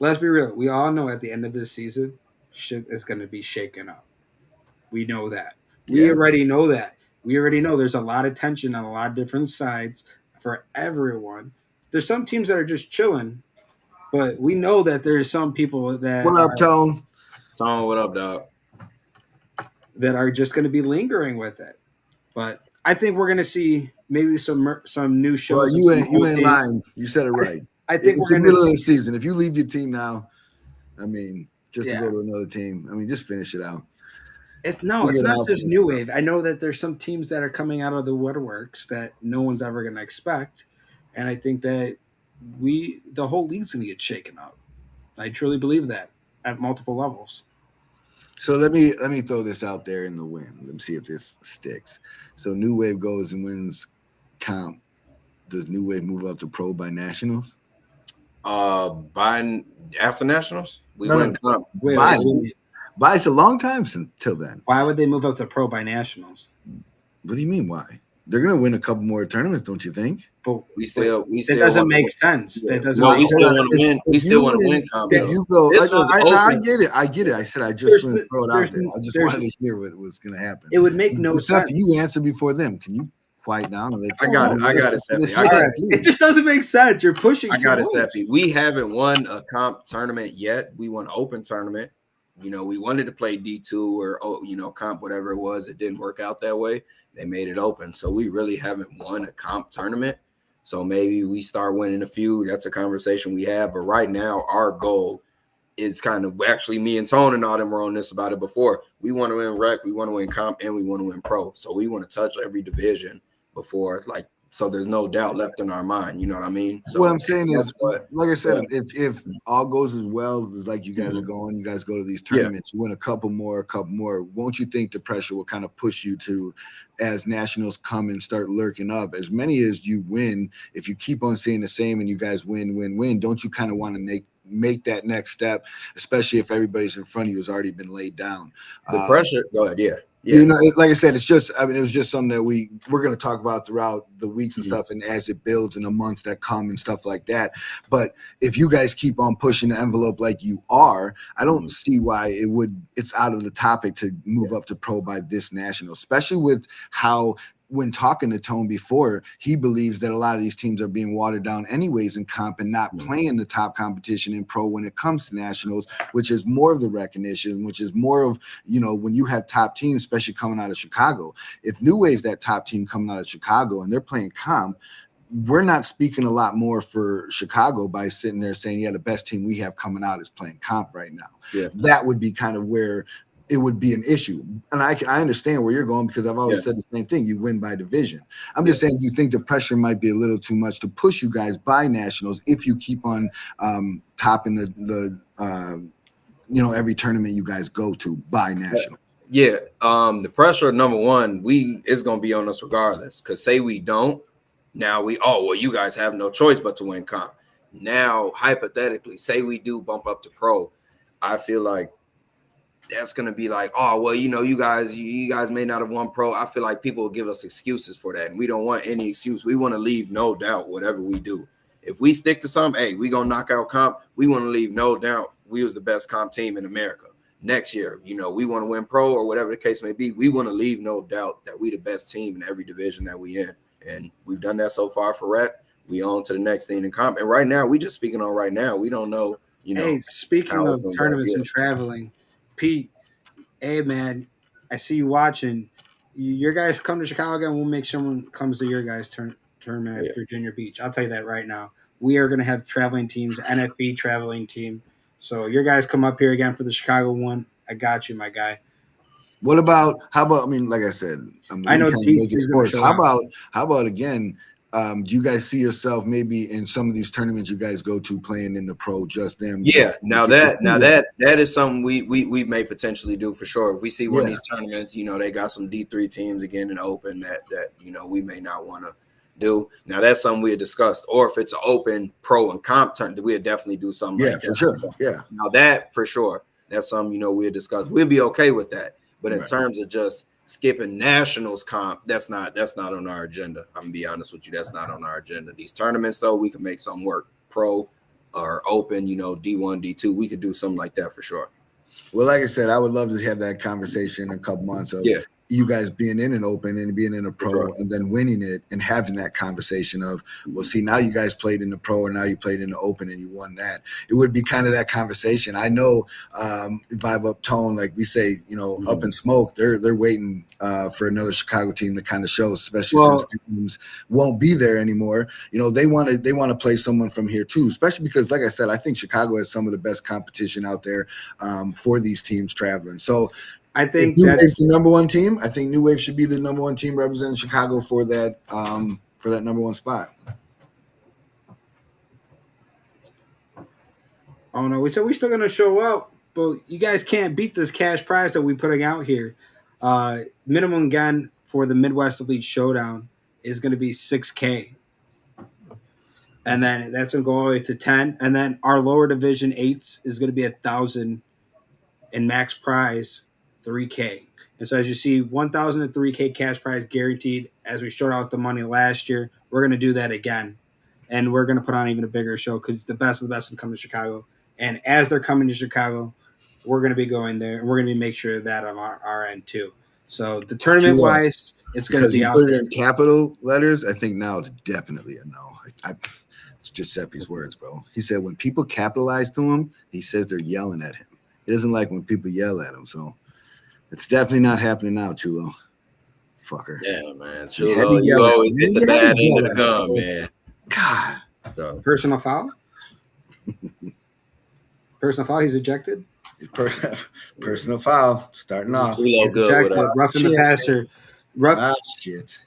Let's be real. We all know at the end of this season, shit is going to be shaken up. We know that. We already know that. We already know there's a lot of tension on a lot of different sides for everyone. There's some teams that are just chilling, but we know that there's some people that. What up, Tone? Tone, what up, dog? That are just going to be lingering with it. But I think we're going to see maybe some new shows. Well, you ain't lying. You said it right. I think it's the middle of the season. If you leave your team now, I mean, just to go to another team, I mean, just finish it out. It's not just New Wave. I know that there's some teams that are coming out of the woodworks that no one's ever going to expect, and I think that the whole league's going to get shaken up. I truly believe that at multiple levels. So let me throw this out there in the wind. Let me see if this sticks. So New Wave goes and wins comp. Does New Wave move up to pro by nationals? By after nationals, we win comp. By it's a long time till then. Why would they move up to pro by nationals? What do you mean? Why? They're gonna win a couple more tournaments, don't you think? But we still it doesn't make sense. That doesn't. No, we still want to win. We still want to win comp. If you go, I get it. I get it. I said I just throw it out there. I just wanted to hear what was gonna happen. It would make no sense. You answer before them. Can you quiet down. And I got it, Seppi. All right. It just doesn't make sense. You're pushing. I got it, Seppi. We haven't won a comp tournament yet. We won an open tournament. You know, we wanted to play D2 or comp, whatever it was. It didn't work out that way. They made it open, so we really haven't won a comp tournament. So maybe we start winning a few. That's a conversation we have. But right now, our goal is kind of actually me and Tone and all them were on this about it before. We want to win rec, we want to win comp, and we want to win pro. So we want to touch every division before, like, so there's no doubt left in our mind. You know what I mean? So what I'm saying is, like I said, if all goes as well as like you guys are going, you guys go to these tournaments, you win a couple more. Won't you think the pressure will kind of push you to, as nationals come and start lurking up, as many as you win, if you keep on saying the same and you guys win, don't you kind of want to make that next step, especially if everybody's in front of you has already been laid down? The pressure, go ahead, yeah. You know, like I said, it was just something that we're going to talk about throughout the weeks and stuff, and as it builds in the months that come and stuff like that. But if you guys keep on pushing the envelope like you are, I don't see why it's out of the topic to move up to pro by this national, especially with how, when talking to Tone before, he believes that a lot of these teams are being watered down anyways in comp and not playing the top competition in pro when it comes to nationals, which is more of the recognition, which is more of, when you have top teams, especially coming out of Chicago. If New Wave's that top team coming out of Chicago and they're playing comp, we're not speaking a lot more for Chicago by sitting there saying, yeah, the best team we have coming out is playing comp right now. Yeah. That would be kind of where it would be an issue. And I understand where you're going, because I've always said the same thing. You win by division. I'm just saying, do you think the pressure might be a little too much to push you guys by nationals if you keep on topping the every tournament you guys go to by national? Yeah. The pressure, number one, is going to be on us regardless, because say we don't, now you guys have no choice but to win comp. Now, hypothetically, say we do bump up to pro, I feel like that's going to be like, you guys may not have won pro. I feel like people will give us excuses for that, and we don't want any excuse. We want to leave no doubt whatever we do. If we stick to something, hey, we going to knock out comp. We want to leave no doubt we was the best comp team in America. Next year, we want to win pro or whatever the case may be. We want to leave no doubt that we the best team in every division that we in. And we've done that so far for rec. We on to the next thing in comp. And right now, we just speaking on right now. We don't know, Hey, speaking of tournaments and traveling, Pete, hey man, I see you watching. Your guys come to Chicago again. We'll make someone comes to your guys' tournament at Virginia Beach. I'll tell you that right now. We are going to have traveling teams, NFE traveling team. So your guys come up here again for the Chicago one. I got you, my guy. How about, like I said, I know DC's going to show up. How about again, do you guys see yourself maybe in some of these tournaments you guys go to playing in the pro, just them? Yeah. Now that is something we may potentially do for sure. If we see one of these tournaments, they got some D3 teams again in open that we may not want to do. Now that's something we had discussed. Or if it's an open pro and comp tournament, we'd definitely do something like that. For sure. Yeah. Now that for sure, that's something we had discussed. We'd be okay with that. But in terms of just skipping nationals comp, that's not on our agenda. I'm gonna be honest with you, that's not on our agenda. These tournaments though, we can make something work. Pro or open, D1, D2, we could do something like that for sure. Well, like I said, I would love to have that conversation in a couple months of you guys being in an open and being in a pro and then winning it and having that conversation of, well, see, now you guys played in the pro and now you played in the open and you won that. It would be kind of that conversation. I know Vibe Up Tone, like we say, Up in Smoke, they're waiting for another Chicago team to kind of show, especially since teams won't be there anymore. They want to play someone from here too, especially because, like I said, I think Chicago has some of the best competition out there for these teams traveling. So I think that's the number one team. I think New Wave should be the number one team representing Chicago for that number one spot. Oh no, we said we're still gonna show up, but you guys can't beat this cash prize that we're putting out here. Minimum gun for the Midwest Elite Showdown is gonna be $6,000. And then that's gonna go all the way to 10. And then our lower division 8s is gonna be 1,000 and max prize $3,000. And so as you see, 1,000 to $3,000 cash prize guaranteed. As we showed out the money last year, we're going to do that again. And we're going to put on even a bigger show because the best of the best can come to Chicago. And as they're coming to Chicago, we're going to be going there. And we're going to make sure that on our end too. So the tournament-wise, it's going to be out put there. it in capital letters. I think now it's definitely a no. Put it in capital letters. I think now it's definitely a no. It's Giuseppe's words, bro. He said when people capitalize to him, he says they're yelling at him. He doesn't like when people yell at him. So it's definitely not happening now, Chulo. Fucker. Yeah, man. Chulo, you always hit the bad end of the gun, man. God. So. Personal foul? Personal foul, he's ejected? Personal foul, starting off. He's ejected, roughing the passer. Shit.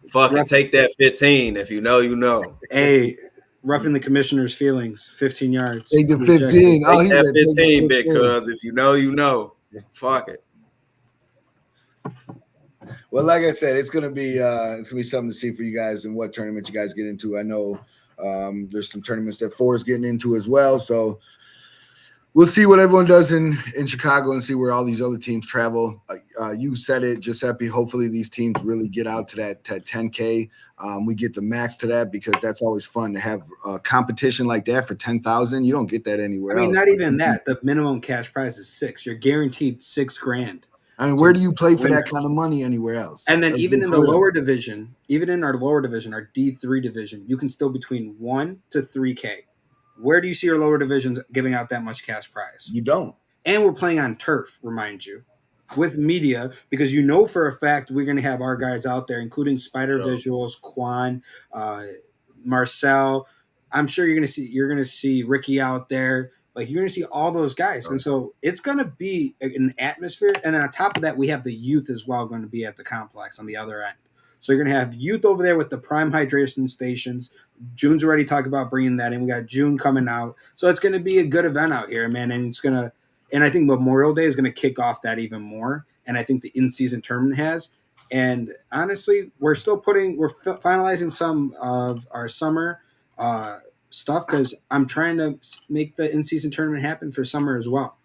Fucking take that 15. If you know, you know. Hey, roughing the commissioner's feelings. 15 yards. Take the 15. Oh, take that 15, because if you know, you know. Fuck it. Well, like I said, it's gonna be something to see for you guys and what tournament you guys get into. I know there's some tournaments that Four is getting into as well, so we'll see what everyone does in Chicago and see where all these other teams travel. You said it, Giuseppe. Hopefully, these teams really get out to that 10K. We get the max to that because that's always fun to have a competition like that for 10,000. You don't get that anywhere else. Not even that. The minimum cash prize is $6,000. You're guaranteed $6,000. I mean, where do you play for that kind of money anywhere else? And then even in the lower division, even in our lower division, our D3 division, you can still between 1 to 3K. Where do you see your lower divisions giving out that much cash prize? You don't. And we're playing on turf, remind you, with media, because you know for a fact we're going to have our guys out there, including Spider Visuals, Quan, Marcel. I'm sure you're going to see Ricky out there. Like, you're going to see all those guys. And so it's going to be an atmosphere. And on top of that, we have the youth as well going to be at the complex on the other end. So you're going to have youth over there with the prime hydration stations. June's already talked about bringing that in. We got June coming out. So it's going to be a good event out here, man. And I think Memorial Day is going to kick off that even more. And I think the in-season tournament has. And honestly, we're finalizing some of our summer stuff because I'm trying to make the in-season tournament happen for summer as well.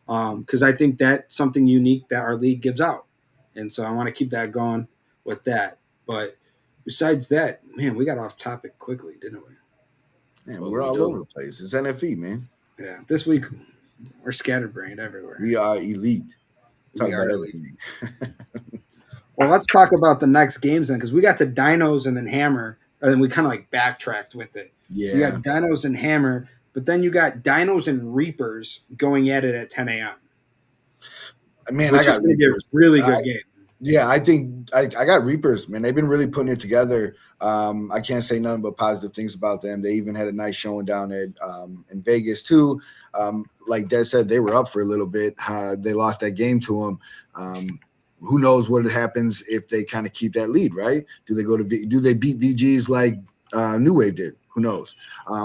Because I think that's something unique that our league gives out. And so I want to keep that going with that. But besides that, man, we got off topic quickly, didn't we? Man, we're all over the place. It's NFE, man. Yeah, this week we're scatterbrained everywhere. We are elite. We are elite. Well, let's talk about the next games then, because we got to Dinos and then Hammer, and then we kind of like backtracked with it. Yeah. So you got Dinos and Hammer, but then you got Dinos and Reapers going at it at 10 a.m. Man, which is going to be a really good game. Yeah, I think I got Reapers, man. They've been really putting it together. I can't say nothing but positive things about them. They even had a nice showing down at in Vegas too. Like Des said, they were up for a little bit. They lost that game to them. Who knows what happens if they kind of keep that lead, right? Do they beat VGs like New Wave did? Who knows?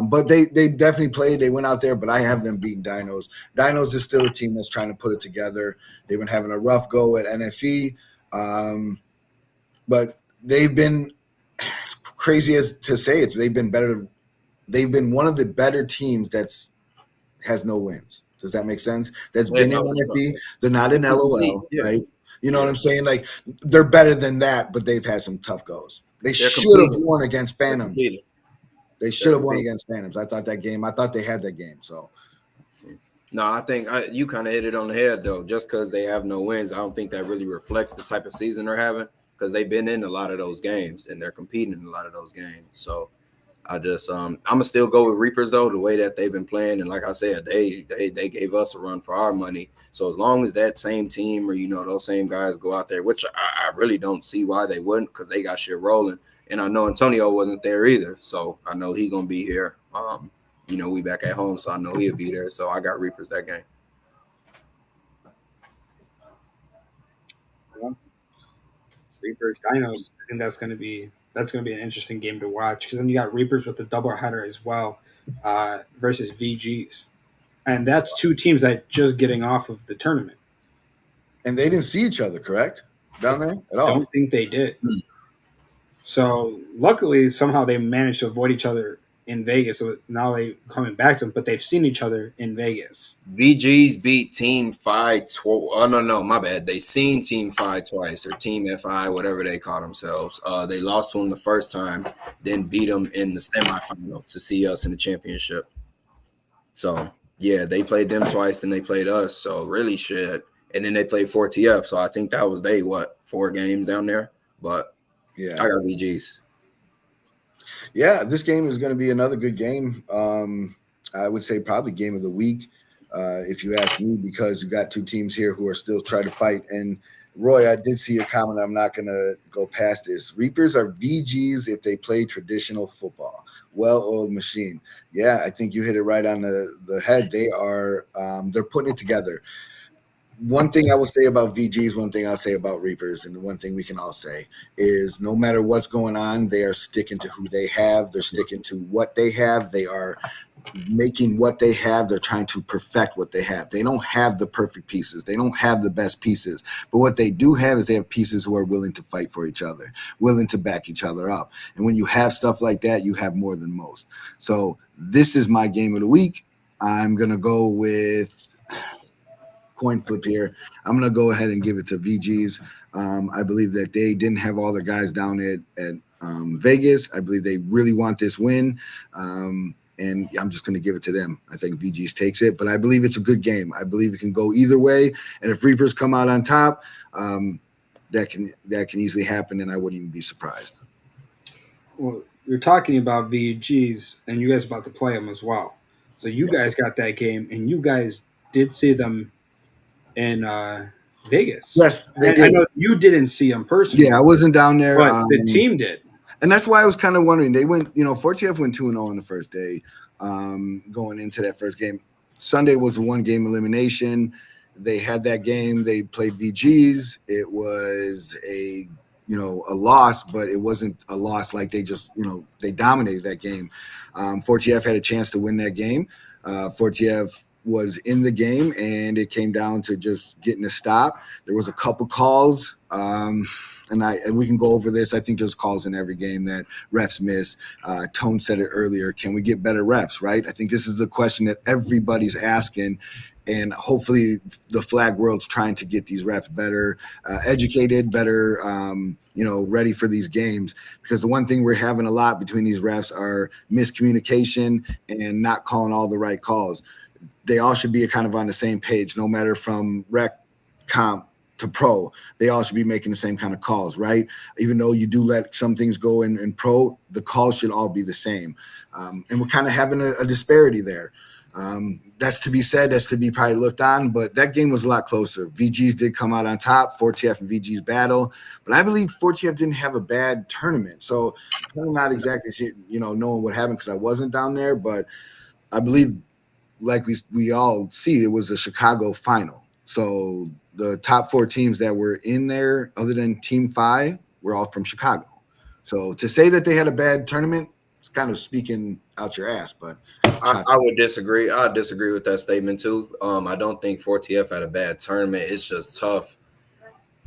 But they definitely played. They went out there, but I have them beating Dinos. Dinos is still a team that's trying to put it together. They've been having a rough go at NFE. But they've been crazy as to say it. They've been better. They've been one of the better teams has no wins. Does that make sense? That's been in NFB. They're not in LOL, right? You know what I'm saying? Like, they're better than that, but they've had some tough goes. They should have won against Phantoms. They should have won against Phantoms. I thought they had that game. So. No, I think you kind of hit it on the head, though. Just because they have no wins, I don't think that really reflects the type of season they're having, because they've been in a lot of those games and they're competing in a lot of those games. So I just I'm gonna still go with Reapers though, the way that they've been playing. And like I said, they gave us a run for our money. So as long as that same team or those same guys go out there, which I really don't see why they wouldn't, because they got shit rolling. And I know Antonio wasn't there either, so I know he's gonna be here. We back at home, so I know he'll be there. So I got Reapers that game. Reapers, Dinos. I think that's gonna be an interesting game to watch, because then you got Reapers with the doubleheader as well versus VGs, and that's two teams that just getting off of the tournament. And they didn't see each other, correct? Down there at all? I don't think they did. So luckily, somehow they managed to avoid each other in Vegas. So now they coming back to them, but they've seen each other in Vegas. VGs beat Team Phi no, my bad. They seen Team Phi twice, or Team FI, whatever they call themselves. They lost to them the first time, then beat them in the semifinal to see us in the championship. So yeah, they played them twice, then they played us. So really shit. And then they played 4TF. So I think that was 4 games down there. but yeah, I got VGs. Yeah, this game is going to be another good game. I would say probably game of the week, if you ask me, because you got two teams here who are still trying to fight. And Roy, I did see your comment. I'm not going to go past this. Reapers are VGs if they play traditional football. Well-oiled machine. Yeah, I think you hit it right on the head. They are they're putting it together. One thing I will say about VGs, one thing I'll say about Reapers, and the one thing we can all say is no matter what's going on, they are sticking to who they have. They're sticking to what they have. They are making what they have. They're trying to perfect what they have. They don't have the perfect pieces. They don't have the best pieces. But what they do have is they have pieces who are willing to fight for each other, willing to back each other up. And when you have stuff like that, you have more than most. So this is my game of the week. I'm going to go with coin flip here. I'm going to go ahead and give it to VGs. I believe that they didn't have all their guys down at Vegas. I believe they really want this win. And I'm just going to give it to them. I think VGs takes it, but I believe it's a good game. I believe it can go either way. And if Reapers come out on top, that can easily happen, and I wouldn't even be surprised. Well, you're talking about VGs, and you guys about to play them as well. So you guys got that game, and you guys did see them in Vegas. Yes, they did. I know you didn't see them personally. Yeah, I wasn't down there. But the team did. And that's why I was kind of wondering. They went, 4TF went 2-0 on the first day, going into that first game. Sunday was a one-game elimination. They had that game. They played VGs. It was a loss, but it wasn't a loss like they just, they dominated that game. 4TF had a chance to win that game. 4TF was in the game, and it came down to just getting a stop. There was a couple calls, and we can go over this. I think there's calls in every game that refs miss. Tone said it earlier. Can we get better refs, right? I think this is the question that everybody's asking, and hopefully the flag world's trying to get these refs better educated, better, ready for these games. Because the one thing we're having a lot between these refs are miscommunication and not calling all the right calls. They all should be kind of on the same page, no matter from rec, comp to pro. They all should be making the same kind of calls, right? Even though you do let some things go in pro, the calls should all be the same. And we're kind of having a disparity there. That's to be said. That's to be probably looked on. But that game was a lot closer. VGs did come out on top. 4TF and VGs battle. But I believe 4TF didn't have a bad tournament. So I'm not exactly knowing what happened because I wasn't down there. But I believe, like we all see, it was a Chicago final. So the top four teams that were in there, other than Team 5, were all from Chicago. So to say that they had a bad tournament, it's kind of speaking out your ass. But I would disagree. I disagree with that statement too. I don't think 4TF had a bad tournament. It's just tough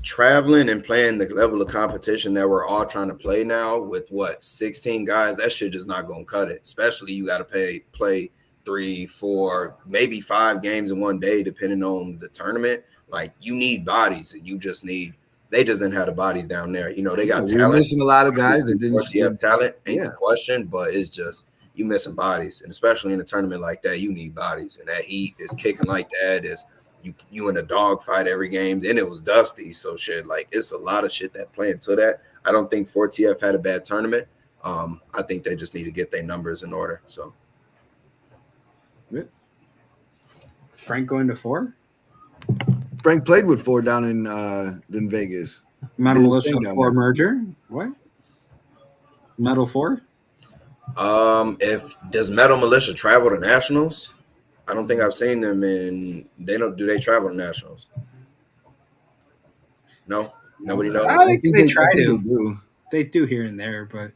traveling and playing the level of competition that we're all trying to play now with 16 guys. That shit just not gonna cut it. Especially you got to play 3, 4, maybe 5 games in one day, depending on the tournament. Like, you need bodies, and they just didn't have the bodies down there. They got talent. We're missing a lot of guys that didn't have talent, ain't the question, but it's just you missing bodies, and especially in a tournament like that, you need bodies. And that heat is kicking like that. Is you in a dogfight every game. Then it was dusty, so shit. Like, it's a lot of shit that play into that. I don't think 4TF had a bad tournament. I think they just need to get their numbers in order. So. Frank going to 4? Frank played with 4 down in Vegas. Metal Militia 4 merger? What? Metal 4? Does Metal Militia travel to nationals? I don't think I've seen them do they travel to nationals? No? Nobody knows? I think they try to. They do. They do here and there, but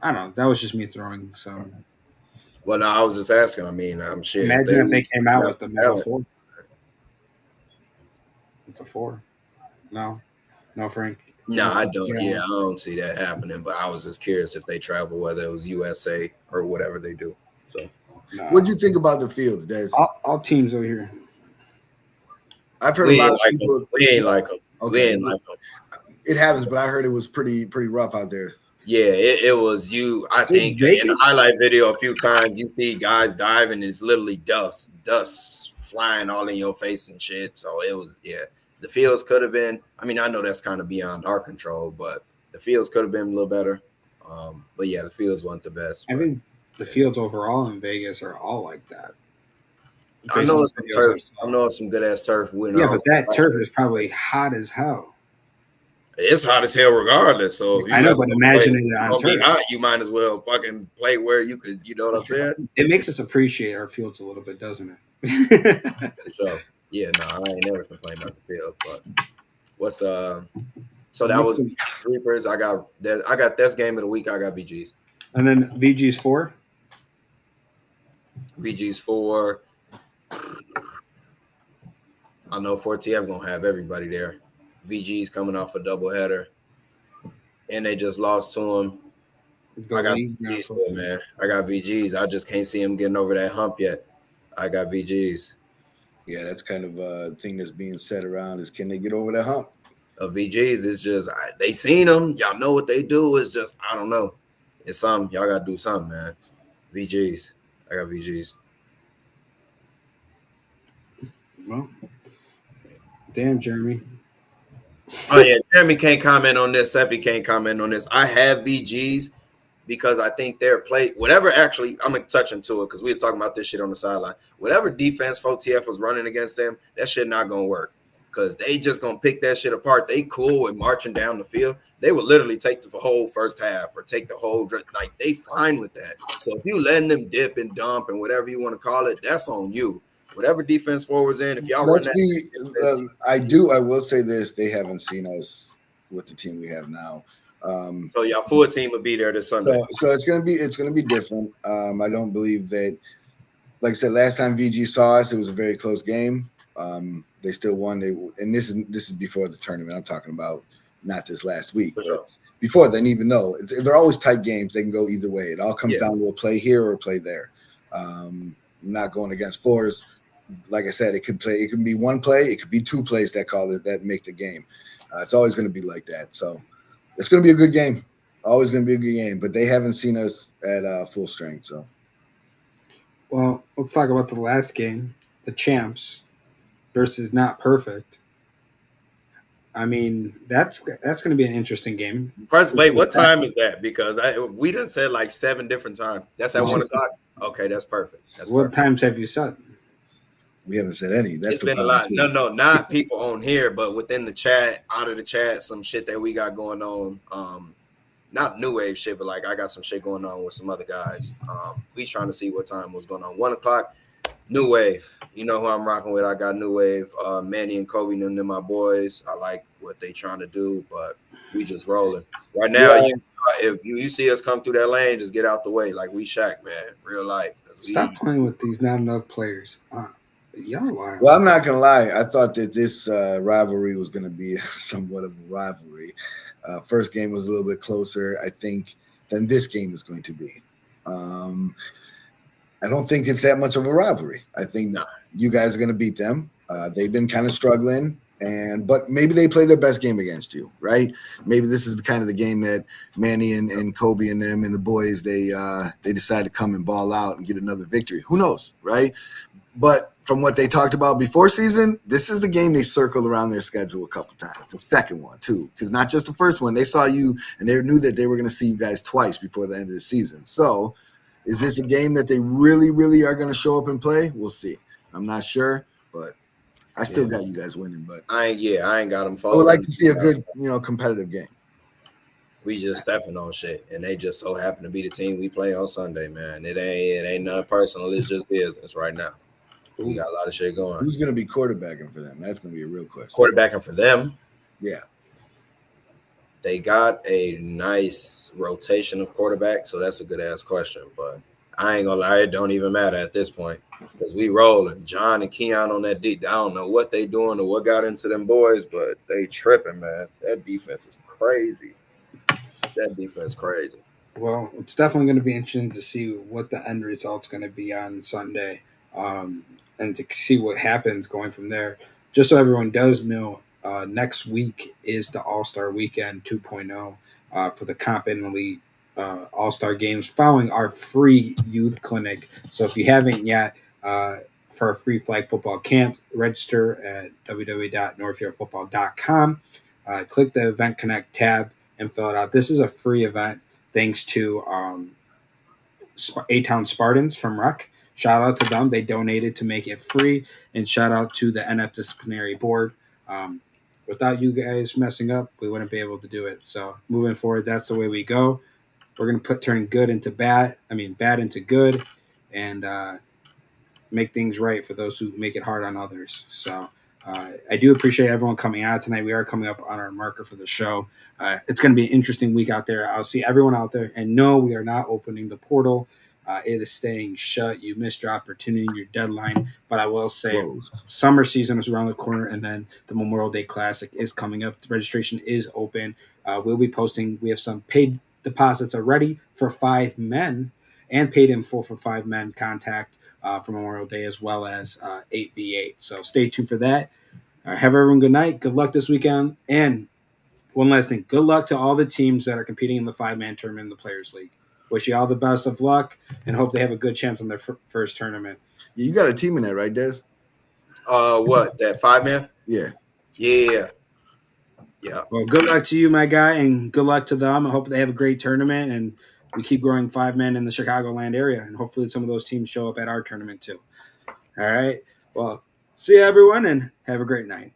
I don't know. That was just me throwing some. Well, no, I was just asking. I mean, I'm shit. Imagine if they came out with the Metal 4. It's a 4. No, Frank. No, I don't. Yeah, I don't see that happening. But I was just curious if they travel, whether it was USA or whatever they do. So, what'd you think about the fields, Des? All teams over here. I've heard a lot of people. We ain't like them. Okay. We ain't like them. It happens, but I heard it was pretty rough out there. Yeah, it was you. I think in the highlight video a few times you see guys diving. It's literally dust flying all in your face and shit. So it was, the fields could have been. I mean, I know that's kind of beyond our control, but The fields could have been a little better. But yeah, the fields weren't the best. I think the fields overall in Vegas are all like that. I know it's some turf. I know it's some good ass turf. Yeah, but that turf is probably hot as hell. It's hot as hell regardless. So I know, but imagine it on turf. Hot, you might as well fucking play where you could. You know what I'm saying? It makes us appreciate our fields a little bit, doesn't it? So yeah, no, I ain't never complained about the field. But what's so that was Reapers. I got this game of the week. I got VGs. And then VG's 4. VG's 4. I know 4TF gonna have everybody there. VG's coming off a doubleheader, and they just lost to him. I got VGs still, man. I got VGs. I just can't see him getting over that hump yet. I got VGs. Yeah, that's kind of a thing that's being said around is can they get over that hump? VGs is just they seen them. Y'all know what they do. It's just I don't know. It's something y'all gotta do something, man. VGs. I got VGs. Well, damn, Jeremy. Oh yeah, Jeremy can't comment on this. Seppi can't comment on this. I have VGs because I think their play, whatever. Actually, I'm gonna touch into it because we was talking about this shit on the sideline. Whatever defense 4TF was running against them, that shit not gonna work because they just gonna pick that shit apart. They cool with marching down the field. They would literally take the whole first half or take the whole like they fine with that. So if you letting them dip and dump and whatever you want to call it, that's on you. Whatever defense forwards in, if y'all run that, I will say this: they haven't seen us with the team we have now. So y'all full team will be there this Sunday. So it's gonna be different. I don't believe that. Like I said, last time VG saw us, it was a very close game. They still won. And this is before the tournament. I'm talking about not this last week. For sure. Before then, even though they're always tight games, they can go either way. It all comes down to a play here or a play there. Not going against floors. Like I said, it could be one play, it could be two plays that make the game. It's always going to be like that. So it's going to be a good game. Always going to be a good game. But they haven't seen us at full strength. So, well, let's talk about the last game, the champs versus Not Perfect. I mean, that's going to be an interesting game. First, wait, what time is that? Because we done said like 7 different times. That's at 1:00. Okay, that's perfect. What times have you said? We haven't said any. It's been a lot. No, not people on here, but within the chat, out of the chat, some shit that we got going on. Not new wave shit, but like I got some shit going on with some other guys. We trying to see what time was going on. 1:00, new wave. You know who I'm rocking with. I got new wave. Manny and Kobe, them my boys. I like what they trying to do, but we just rolling right now. Yeah. If you see us come through that lane, just get out the way. Like we Shaq, man, real life. Stop playing with these not enough players. Y'all wild. Well, I'm not gonna lie. I thought that this rivalry was gonna be somewhat of a rivalry. First game was a little bit closer, I think, than this game is going to be. I don't think it's that much of a rivalry. I think you guys are gonna beat them. They've been kind of struggling, but maybe they play their best game against you, right? Maybe this is the game that Manny and Kobe and them and the boys they decide to come and ball out and get another victory. Who knows, right? But from what they talked about before season, this is the game they circled around their schedule a couple times. The second one, too, because not just the first one. They saw you, and they knew that they were going to see you guys twice before the end of the season. So is this a game that they really, really are going to show up and play? We'll see. I'm not sure, but I still got you guys winning. But I ain't got them. I would like to see a good, competitive game. We just stepping on shit, and they just so happen to be the team we play on Sunday, man. It ain't nothing personal. It's just business right now. We got a lot of shit going. Who's going to be quarterbacking for them? That's going to be a real question. Quarterbacking for them? Yeah. They got a nice rotation of quarterbacks, so that's a good-ass question. But I ain't going to lie, it don't even matter at this point because we rolling. John and Keon on that deep. I don't know what they doing or what got into them boys, but they tripping, man. That defense is crazy. That defense crazy. Well, it's definitely going to be interesting to see what the end result's going to be on Sunday. And to see what happens going from there. Just so everyone does know, next week is the All-Star Weekend 2.0 for the Comp and Elite All-Star Games following our free youth clinic. So if you haven't yet, for a free flag football camp, register at www.northfieldfootball.com. Click the Event Connect tab, and fill it out. This is a free event thanks to A-Town Spartans from Rec. Shout out to them. They donated to make it free. And shout out to the NF Disciplinary Board. Without you guys messing up, we wouldn't be able to do it. So moving forward, that's the way we go. We're going to turn good into bad. Bad into good. And make things right for those who make it hard on others. So I do appreciate everyone coming out tonight. We are coming up on our marker for the show. It's going to be an interesting week out there. I'll see everyone out there. And no, we are not opening the portal. It is staying shut. You missed your opportunity, your deadline. But I will say summer season is around the corner, and then the Memorial Day Classic is coming up. The registration is open. We'll be posting. We have some paid deposits already for 5 men and paid in full for 5 men contact for Memorial Day, as well as 8v8. So stay tuned for that. Have everyone good night. Good luck this weekend. And one last thing. Good luck to all the teams that are competing in the 5-man tournament in the Players League. Wish you all the best of luck and hope they have a good chance on their first tournament. You got a team in that, right, Des? What, that 5-man? Yeah. Yeah. Well, good luck to you, my guy, and good luck to them. I hope they have a great tournament, and we keep growing 5-men in the Chicagoland area, and hopefully some of those teams show up at our tournament too. All right. Well, see you, everyone, and have a great night.